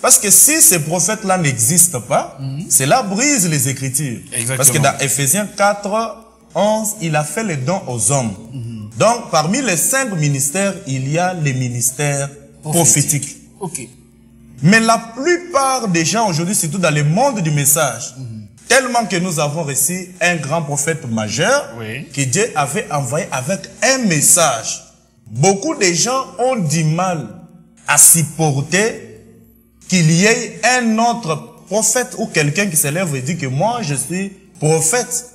Parce que si ces prophètes-là n'existent pas, cela brise les Écritures. Parce que dans Éphésiens 4, 11, il a fait les dons aux hommes. Donc, parmi les 5 ministères, il y a les ministères prophétiques. Mais la plupart des gens aujourd'hui, surtout dans le monde du message, tellement que nous avons reçu un grand prophète majeur que Dieu avait envoyé avec un message. Beaucoup de gens ont du mal à supporter qu'il y ait un autre prophète ou quelqu'un qui se lève et dit que moi je suis prophète.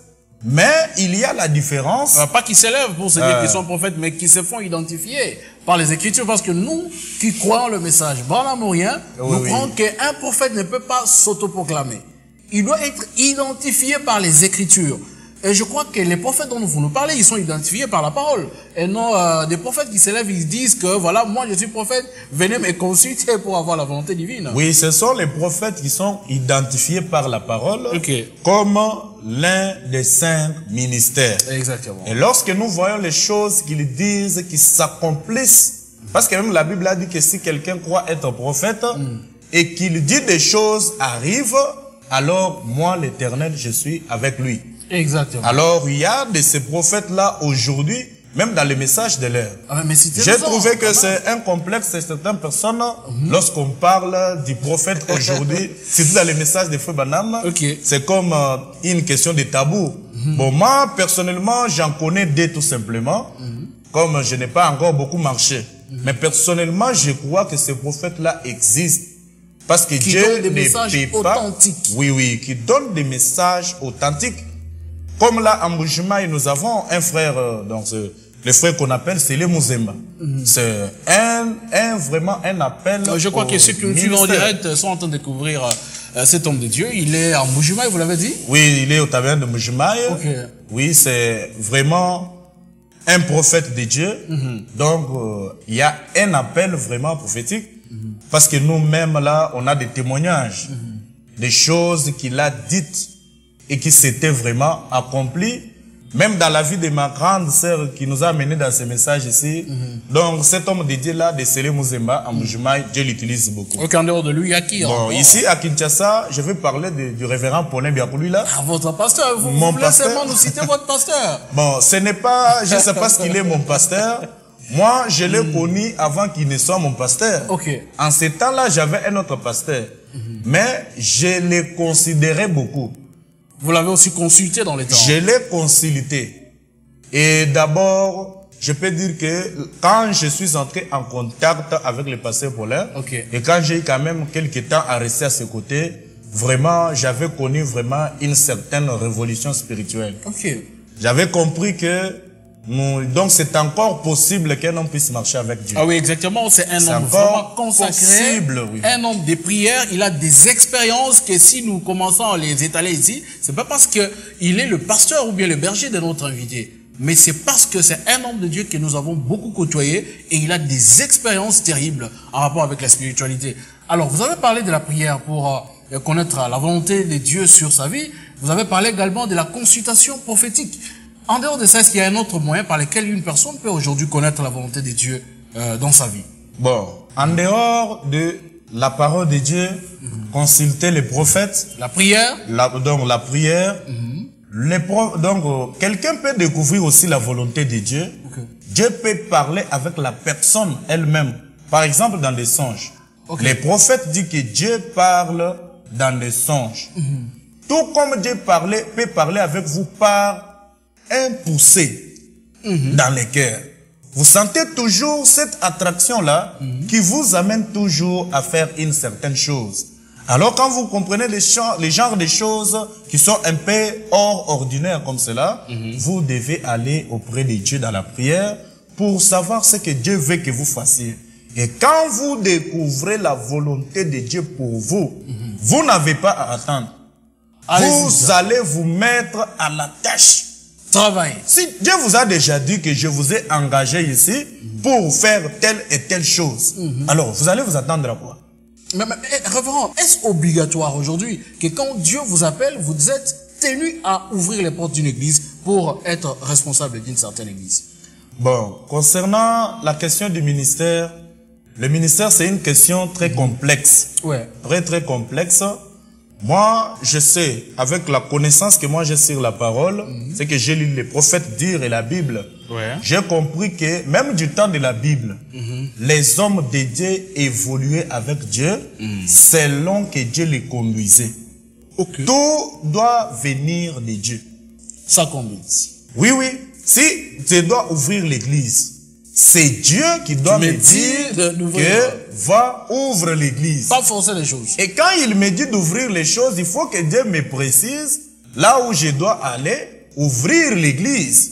Mais il y a la différence. Pas qui s'élèvent pour se dire qu'ils sont prophètes, mais qui se font identifier par les Écritures. Parce que nous, qui croyons le message branhamorien, nous croyons qu'un prophète ne peut pas s'autoproclamer. Il doit être identifié par les Écritures. Et je crois que les prophètes dont vous nous parlez, ils sont identifiés par la parole. Et non des prophètes qui s'élèvent, ils disent que voilà, moi je suis prophète, venez me consulter pour avoir la volonté divine. Oui, ce sont les prophètes qui sont identifiés par la parole comme l'un des 5 ministères. Exactement. Et lorsque nous voyons les choses qu'ils disent, qui s'accomplissent, parce que même la Bible a dit que si quelqu'un croit être prophète et qu'il dit des choses arrivent, alors moi l'Éternel, je suis avec lui. Exactement. Alors, il y a de ces prophètes-là aujourd'hui, même dans les messages de l'air. J'ai trouvé que c'est un complexe de certaines personnes lorsqu'on parle du prophète aujourd'hui, surtout dans les messages de Feu Banam. C'est comme une question de tabou. Bon, moi, personnellement, j'en connais deux tout simplement, comme je n'ai pas encore beaucoup marché. Mais personnellement, je crois que ce prophète-là existe. Parce que Dieu ne peut pas... Oui, qui donne des messages authentiques. Comme là, en Mbujimaï, nous avons un frère, donc le frère qu'on appelle, c'est le Mouzemba. C'est vraiment un appel. Je crois que ceux qui nous suivent en direct sont en train de découvrir cet homme de Dieu. Il est en Mbujimaï, vous l'avez dit? Oui, il est au taverne de Mbujimaï. Oui, c'est vraiment un prophète de Dieu. Donc, il y a un appel vraiment prophétique. Parce que nous-mêmes, là, on a des témoignages, des choses qu'il a dites et qui s'étaient vraiment accomplies, même dans la vie de ma grande sœur qui nous a amenés dans ces messages ici. Donc, cet homme de Dieu-là, de Sélé Mouzemba, en Mbujimaï, Dieu l'utilise beaucoup. En dehors de lui, il y a qui? Bon, ici, à Kinshasa, je vais parler du révérend Paulin Biakouli, là. Ah, votre pasteur, vous voulez seulement nous citer votre pasteur? Bon, ce n'est pas, je ne sais pas ce qu'il est, mon pasteur. Moi, je l'ai connu avant qu'il ne soit mon pasteur. En ce temps-là, j'avais un autre pasteur. Mais je l'ai considéré beaucoup. Vous l'avez aussi consulté dans les temps? Je l'ai consulté. Et d'abord, je peux dire que quand je suis entré en contact avec le pasteur Paulin, et quand j'ai eu quand même quelques temps à rester à ses côtés, vraiment, j'avais connu vraiment une certaine révolution spirituelle. J'avais compris que donc c'est encore possible qu'un homme puisse marcher avec Dieu. Ah oui, exactement. C'est un homme vraiment consacré, un homme de prière. Il a des expériences que si nous commençons à les étaler ici, c'est pas parce que il est le pasteur ou bien le berger de notre invité, mais c'est parce que c'est un homme de Dieu que nous avons beaucoup côtoyé et il a des expériences terribles en rapport avec la spiritualité. Alors, vous avez parlé de la prière pour connaître la volonté de Dieu sur sa vie. Vous avez parlé également de la consultation prophétique. En dehors de ça, est-ce qu'il y a un autre moyen par lequel une personne peut aujourd'hui connaître la volonté de Dieu dans sa vie? Bon, en dehors de la parole de Dieu, consulter les prophètes, la prière, donc la prière, donc quelqu'un peut découvrir aussi la volonté de Dieu. Dieu peut parler avec la personne elle-même. Par exemple, dans des songes. Les prophètes disent que Dieu parle dans des songes. Tout comme Dieu peut parler avec vous par un poussé dans les cœurs. Vous sentez toujours cette attraction-là qui vous amène toujours à faire une certaine chose. Alors quand vous comprenez les genres de choses qui sont un peu hors ordinaire comme cela, vous devez aller auprès de Dieu dans la prière pour savoir ce que Dieu veut que vous fassiez. Et quand vous découvrez la volonté de Dieu pour vous, vous n'avez pas à attendre. Vous allez vous mettre à la tâche. Travail. Si Dieu vous a déjà dit que je vous ai engagé ici pour faire telle et telle chose, alors vous allez vous attendre à quoi? Mais révérend, est-ce obligatoire aujourd'hui que quand Dieu vous appelle, vous êtes tenu à ouvrir les portes d'une église pour être responsable d'une certaine église? Bon, concernant la question du ministère, le ministère c'est une question très complexe. Très complexe. Moi, je sais, avec la connaissance que moi j'ai sur la parole, c'est que j'ai lu les prophètes dire et la Bible. J'ai compris que même du temps de la Bible, les hommes de Dieu évoluaient avec Dieu selon que Dieu les conduisait. Tout doit venir de Dieu. Ça conduit. Oui. Si je dois ouvrir l'église, c'est Dieu qui doit me dire que va ouvre l'église. Pas forcer les choses. Et quand il me dit d'ouvrir les choses, il faut que Dieu me précise là où je dois aller ouvrir l'église.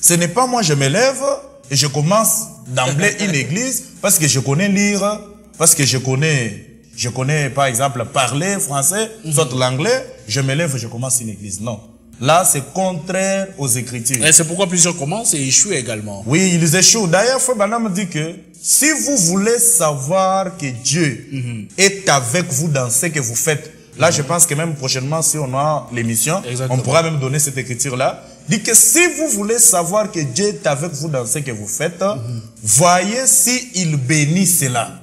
Ce n'est pas moi je me lève et je commence d'emblée une église parce que je connais lire, parce que je connais par exemple parler français, soit l'anglais, je me lève et je commence une église. Non. Là, c'est contraire aux Écritures. Et c'est pourquoi plusieurs commencent et échouent également. Oui, ils échouent. D'ailleurs, Frère Branham dit que si vous voulez savoir que Dieu est avec vous dans ce que vous faites, là, je pense que même prochainement, si on a l'émission, on pourra même donner cette écriture-là. Dit que si vous voulez savoir que Dieu est avec vous dans ce que vous faites, voyez si il bénit cela.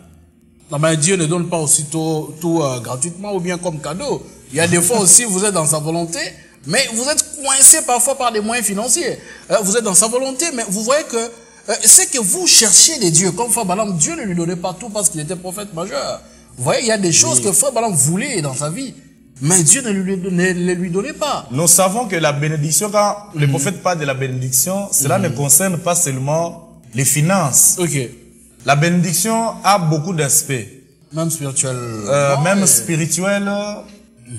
Non, mais Dieu ne donne pas aussi tout gratuitement ou bien comme cadeau. Il y a des fois aussi, vous êtes dans sa volonté, Mais vous êtes coincé parfois par des moyens financiers. Vous êtes dans sa volonté, mais vous voyez que c'est que vous cherchez des dieux. Comme Frère Branham, Dieu ne lui donnait pas tout parce qu'il était prophète majeur. Vous voyez, il y a des choses que Frère Branham voulait dans sa vie, mais Dieu ne lui donnait pas. Nous savons que la bénédiction, quand le prophète parle de la bénédiction, cela ne concerne pas seulement les finances. Ok. La bénédiction a beaucoup d'aspects. Même spirituel. Même spirituel,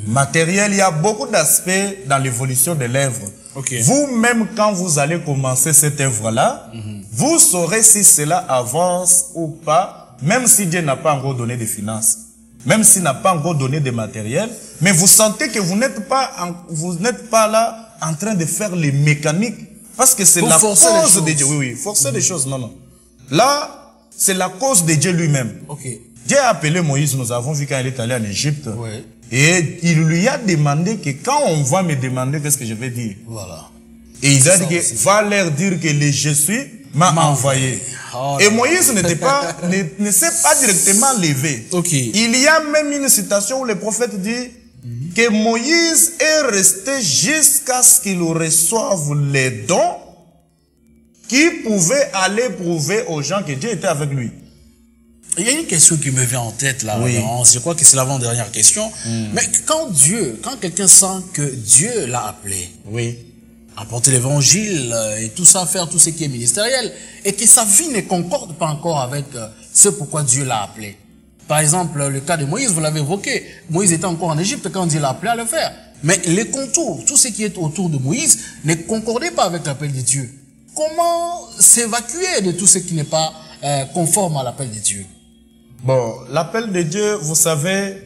matériel, il y a beaucoup d'aspects dans l'évolution de l'œuvre. Okay. Vous-même, quand vous allez commencer cette œuvre-là, vous saurez si cela avance ou pas, même si Dieu n'a pas encore donné des finances, même s'il n'a pas encore donné de matériel, mais vous sentez que vous n'êtes pas là en train de faire les mécaniques, parce que c'est la cause de Dieu. Oui, oui, forcer les choses, non, non. Là, c'est la cause de Dieu lui-même. Okay. Dieu a appelé Moïse, nous avons vu quand il est allé en Égypte. Ouais. Et il lui a demandé que quand on va me demander qu'est-ce que je vais dire. Voilà. Et il a dit que va leur dire que le je suis m'a envoyé. Oh, et Moïse n'était pas, ne s'est pas directement levé. Okay. Il y a même une citation où le prophète dit que Moïse est resté jusqu'à ce qu'il reçoive les dons qui pouvaient aller prouver aux gens que Dieu était avec lui. Il y a une question qui me vient en tête là. Oui. Je crois que c'est l'avant-dernière question. Mais quand quelqu'un sent que Dieu l'a appelé, oui, apporter l'évangile et tout ça, faire tout ce qui est ministériel, et que sa vie ne concorde pas encore avec ce pourquoi Dieu l'a appelé. Par exemple, le cas de Moïse, vous l'avez évoqué. Moïse était encore en Égypte quand Dieu l'a appelé à le faire. Mais les contours, tout ce qui est autour de Moïse, ne concordait pas avec l'appel de Dieu. Comment s'évacuer de tout ce qui n'est pas conforme à l'appel de Dieu? Bon, l'appel de Dieu, vous savez,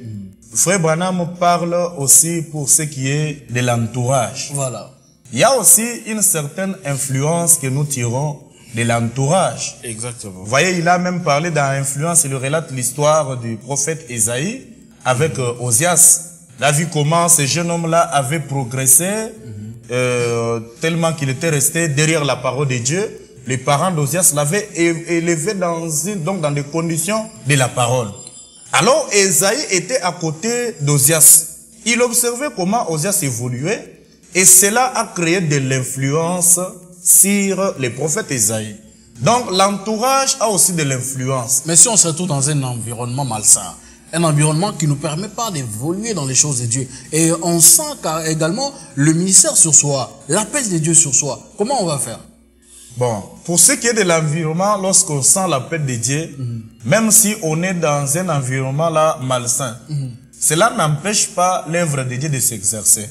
Frère Branham parle aussi pour ce qui est de l'entourage. Voilà. Il y a aussi une certaine influence que nous tirons de l'entourage. Exactement. Vous voyez, il a même parlé dans l'influence, il relate l'histoire du prophète Ésaïe avec Osias. Il a vu comment ce jeune homme-là avait progressé tellement qu'il était resté derrière la parole de Dieu. Les parents d'Osias l'avaient élevé dans des conditions de la parole. Alors, Ésaïe était à côté d'Osias. Il observait comment Osias évoluait et cela a créé de l'influence sur les prophètes Ésaïe. Donc, l'entourage a aussi de l'influence. Mais si on se retrouve dans un environnement malsain, un environnement qui ne nous permet pas d'évoluer dans les choses de Dieu, et on sent également le ministère sur soi, l'appel de Dieu sur soi, comment on va faire? Bon, pour ce qui est de l'environnement, lorsqu'on sent l'appel de Dieu, même si on est dans un environnement là malsain, cela n'empêche pas l'œuvre de Dieu de s'exercer.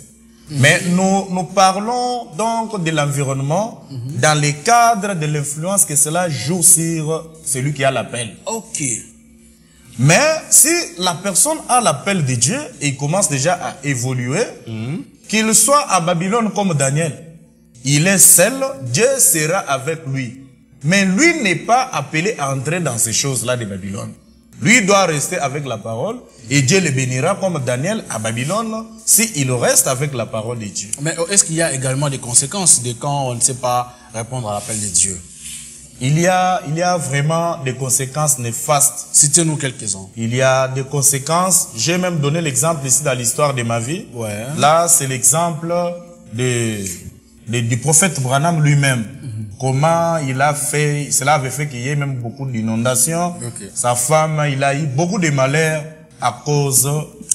Mais nous parlons donc de l'environnement dans le cadre de l'influence que cela joue sur celui qui a l'appel. Ok. Mais si la personne a l'appel de Dieu et il commence déjà à évoluer, qu'il soit à Babylone comme Daniel, il est seul, Dieu sera avec lui. Mais lui n'est pas appelé à entrer dans ces choses-là de Babylone. Lui doit rester avec la parole et Dieu le bénira comme Daniel à Babylone s'il reste avec la parole de Dieu. Mais est-ce qu'il y a également des conséquences de quand on ne sait pas répondre à l'appel de Dieu? Il y a vraiment des conséquences néfastes. Citez-nous quelques-uns. Il y a des conséquences. J'ai même donné l'exemple ici dans l'histoire de ma vie. Ouais. Là, c'est l'exemple du prophète Branham lui-même. Comment il a fait, cela avait fait qu'il y ait même beaucoup d'inondations. Okay. Sa femme, il a eu beaucoup de malheurs à cause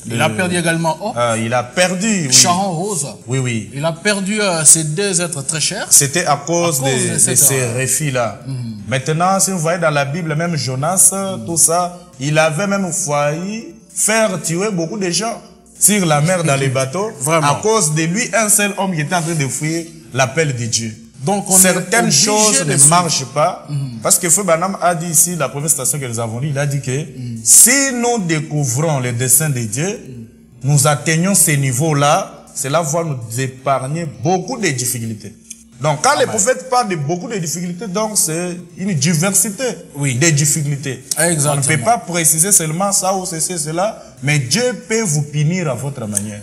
il a perdu également il a perdu, oui. Sharon Rose. Oui, oui. Il a perdu ces deux êtres très chers. C'était à cause de ces refus-là. Maintenant, si vous voyez dans la Bible, même Jonas, tout ça, il avait même failli faire tuer beaucoup de gens sur la mer dans les bateaux. Vraiment. À cause de lui, un seul homme qui était en train de fuir l'appel de Dieu. Donc, certaines choses ne marchent pas. Parce que Frère Branham a dit ici, la première station que nous avons lue, il a dit que si nous découvrons les desseins de Dieu, nous atteignons ces niveaux-là, cela va nous épargner beaucoup de difficultés. Donc, quand les prophètes parlent de beaucoup de difficultés, donc c'est une diversité de difficultés. Exactement. On ne peut pas préciser seulement ça ou ceci, cela, mais Dieu peut vous punir à votre manière.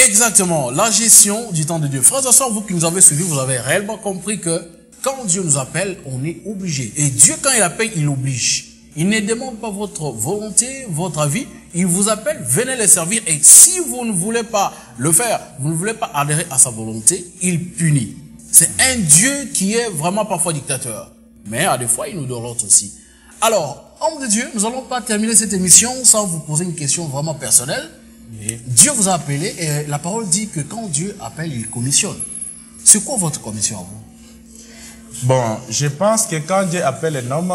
Exactement, la gestion du temps de Dieu. Frères et sœurs, vous qui nous avez suivis, vous avez réellement compris que quand Dieu nous appelle, on est obligé. Et Dieu, quand il appelle, il oblige. Il ne demande pas votre volonté, votre avis. Il vous appelle, venez les servir. Et si vous ne voulez pas le faire, vous ne voulez pas adhérer à sa volonté, il punit. C'est un Dieu qui est vraiment parfois dictateur. Mais à des fois, il nous donne l'autre aussi. Alors, homme de Dieu, nous n'allons pas terminer cette émission sans vous poser une question vraiment personnelle. Dieu vous a appelé et la parole dit que quand Dieu appelle, il commissionne. C'est quoi votre commission à vous? Bon, je pense que quand Dieu appelle un homme,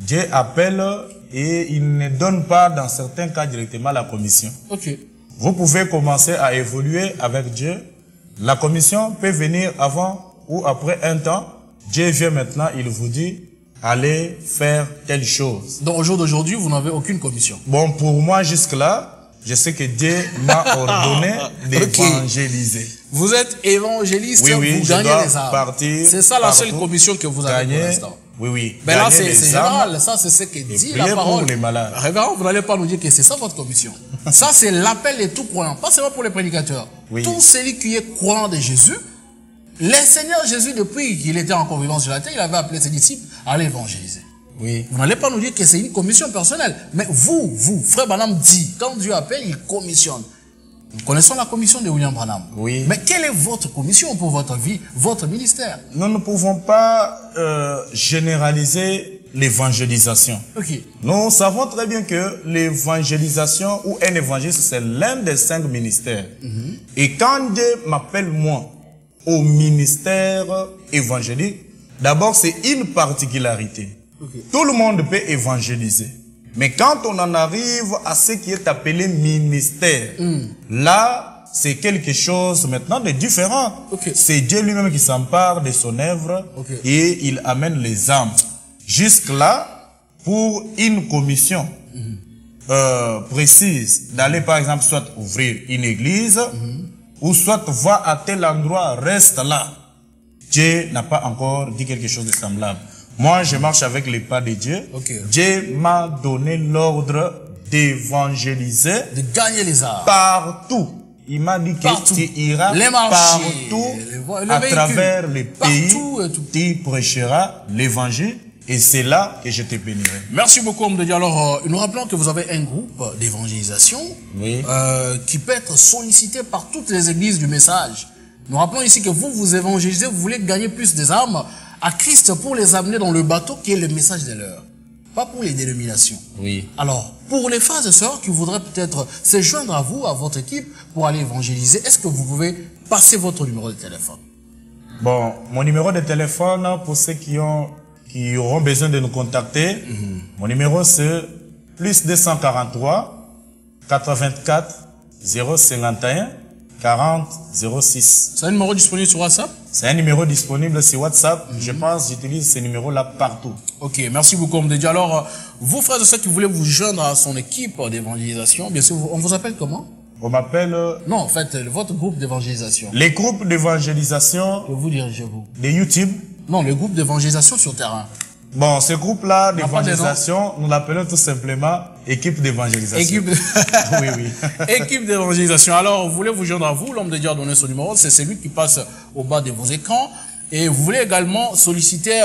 Dieu appelle et il ne donne pas dans certains cas directement la commission. Ok. Vous pouvez commencer à évoluer avec Dieu. La commission peut venir avant ou après un temps. Dieu vient maintenant, il vous dit, allez faire telle chose. Donc au jour d'aujourd'hui, vous n'avez aucune commission? Bon, pour moi jusque-là, je sais que Dieu m'a ordonné d'évangéliser. Vous êtes évangéliste, vous gagnez les âmes. C'est ça la seule commission que vous avez pour l'instant. Oui. Mais là, c'est général. Ça, c'est ce que dit la parole. Révérend, vous n'allez pas nous dire que c'est ça votre commission. Ça, c'est l'appel des tout croyants. Pas seulement pour les prédicateurs. Tout celui qui est croyant de Jésus, le Seigneur Jésus, depuis qu'il était en convivence sur la terre, il avait appelé ses disciples à l'évangéliser. Vous n'allez pas nous dire que c'est une commission personnelle. Mais vous, frère Branham dit, quand Dieu appelle, il commissionne. Nous connaissons la commission de William Branham. Mais quelle est votre commission pour votre vie, votre ministère? Nous ne pouvons pas généraliser l'évangélisation. Nous savons très bien que l'évangélisation ou un évangéliste, c'est l'un des 5 ministères. Et quand Dieu m'appelle moi au ministère évangélique, d'abord c'est une particularité. Tout le monde peut évangéliser. Mais quand on en arrive à ce qui est appelé ministère, là, c'est quelque chose maintenant de différent. C'est Dieu lui-même qui s'empare de son œuvre et il amène les âmes. Jusque-là, pour une commission précise, d'aller par exemple soit ouvrir une église, ou soit va à tel endroit, reste là. Dieu n'a pas encore dit quelque chose de semblable. Moi, je marche avec les pas de Dieu. Dieu m'a donné l'ordre d'évangéliser. De gagner les âmes. Partout. Il m'a dit que tu iras partout, à travers les pays, tu prêcheras l'évangile. Et c'est là que je te bénirai. Merci beaucoup, homme de Dieu. Alors, nous rappelons que vous avez un groupe d'évangélisation qui peut être sollicité par toutes les églises du message. Nous rappelons ici que vous évangélisez, vous voulez gagner plus des âmes à Christ pour les amener dans le bateau qui est le message de l'heure. Pas pour les dénominations. Alors, pour les frères et sœurs qui voudraient peut-être se joindre à vous, à votre équipe, pour aller évangéliser, est-ce que vous pouvez passer votre numéro de téléphone? Bon, mon numéro de téléphone, pour ceux qui auront besoin de nous contacter, mon numéro c'est plus 243 84 051 40 06. C'est un numéro disponible sur WhatsApp? C'est un numéro disponible sur WhatsApp. Je pense que j'utilise ce numéro-là partout. Ok, merci beaucoup, homme de Dieu. Alors, vous frères et sœurs qui voulez vous joindre à son équipe d'évangélisation, bien sûr, on vous appelle comment? On m'appelle... Non, en fait, votre groupe d'évangélisation. Les groupes d'évangélisation... Que vous dirigez-vous? De YouTube. Non, le groupe d'évangélisation sur terrain. Bon, ce groupe-là d'évangélisation, nous l'appelons tout simplement équipe d'évangélisation. Équipe d'évangélisation. Alors, vous voulez vous joindre à vous, l'homme de Dieu a donné son numéro, c'est celui qui passe au bas de vos écrans. Et vous voulez également solliciter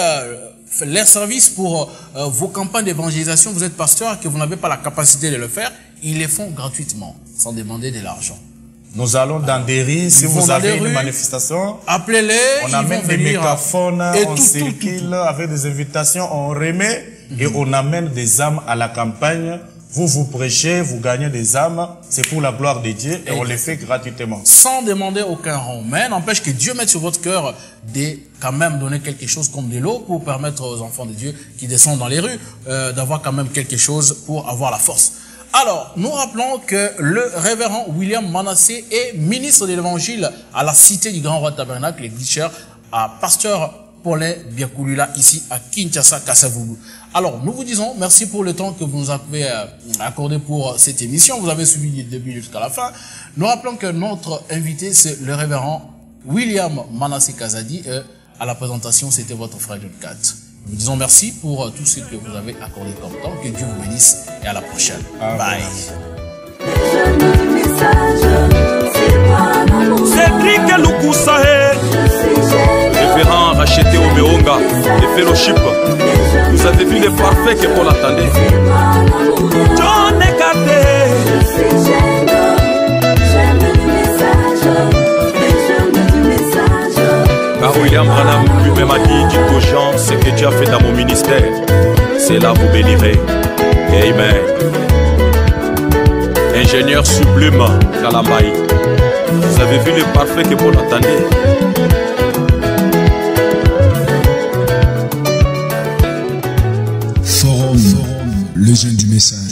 les services pour vos campagnes d'évangélisation. Vous êtes pasteur et que vous n'avez pas la capacité de le faire, ils les font gratuitement, sans demander de l'argent. Nous allons dans des rues, si vous avez une manifestation, appelez-les, on amène des mégaphones, on circule avec des invitations, on remet et on amène des âmes à la campagne. Vous prêchez, vous gagnez des âmes, c'est pour la gloire de Dieu et on les fait gratuitement. Sans demander aucun rond. Mais n'empêche que Dieu mette sur votre cœur de quand même donner quelque chose comme de l'eau pour permettre aux enfants de Dieu qui descendent dans les rues d'avoir quand même quelque chose pour avoir la force. Alors, nous rappelons que le révérend William Manassé est ministre de l'Évangile à la Cité du Grand Roi Tabernacle, l'église chère à Pasteur Paulin Biakulula, ici à Kinshasa, Kasavubu. Alors, nous vous disons merci pour le temps que vous nous avez accordé pour cette émission. Vous avez suivi du début jusqu'à la fin. Nous rappelons que notre invité, c'est le révérend William Manassé Kazadi. À la présentation, c'était votre frère John Cat. Nous disons merci pour tout ce que vous avez accordé comme temps. Que Dieu vous bénisse et à la prochaine. Bye. Cédric Lukusahe, révérend racheté au Meonga, le fellowship. Vous avez vu le parfait que Paul attendait. John Ekate. William Branham lui-même a dit, dites aux gens ce que Dieu a fait dans mon ministère. C'est là vous bénirez. Amen. Ingénieur sublime, Kalambaï. Vous avez vu le parfait que vous attendez. Forum, le jeune du message.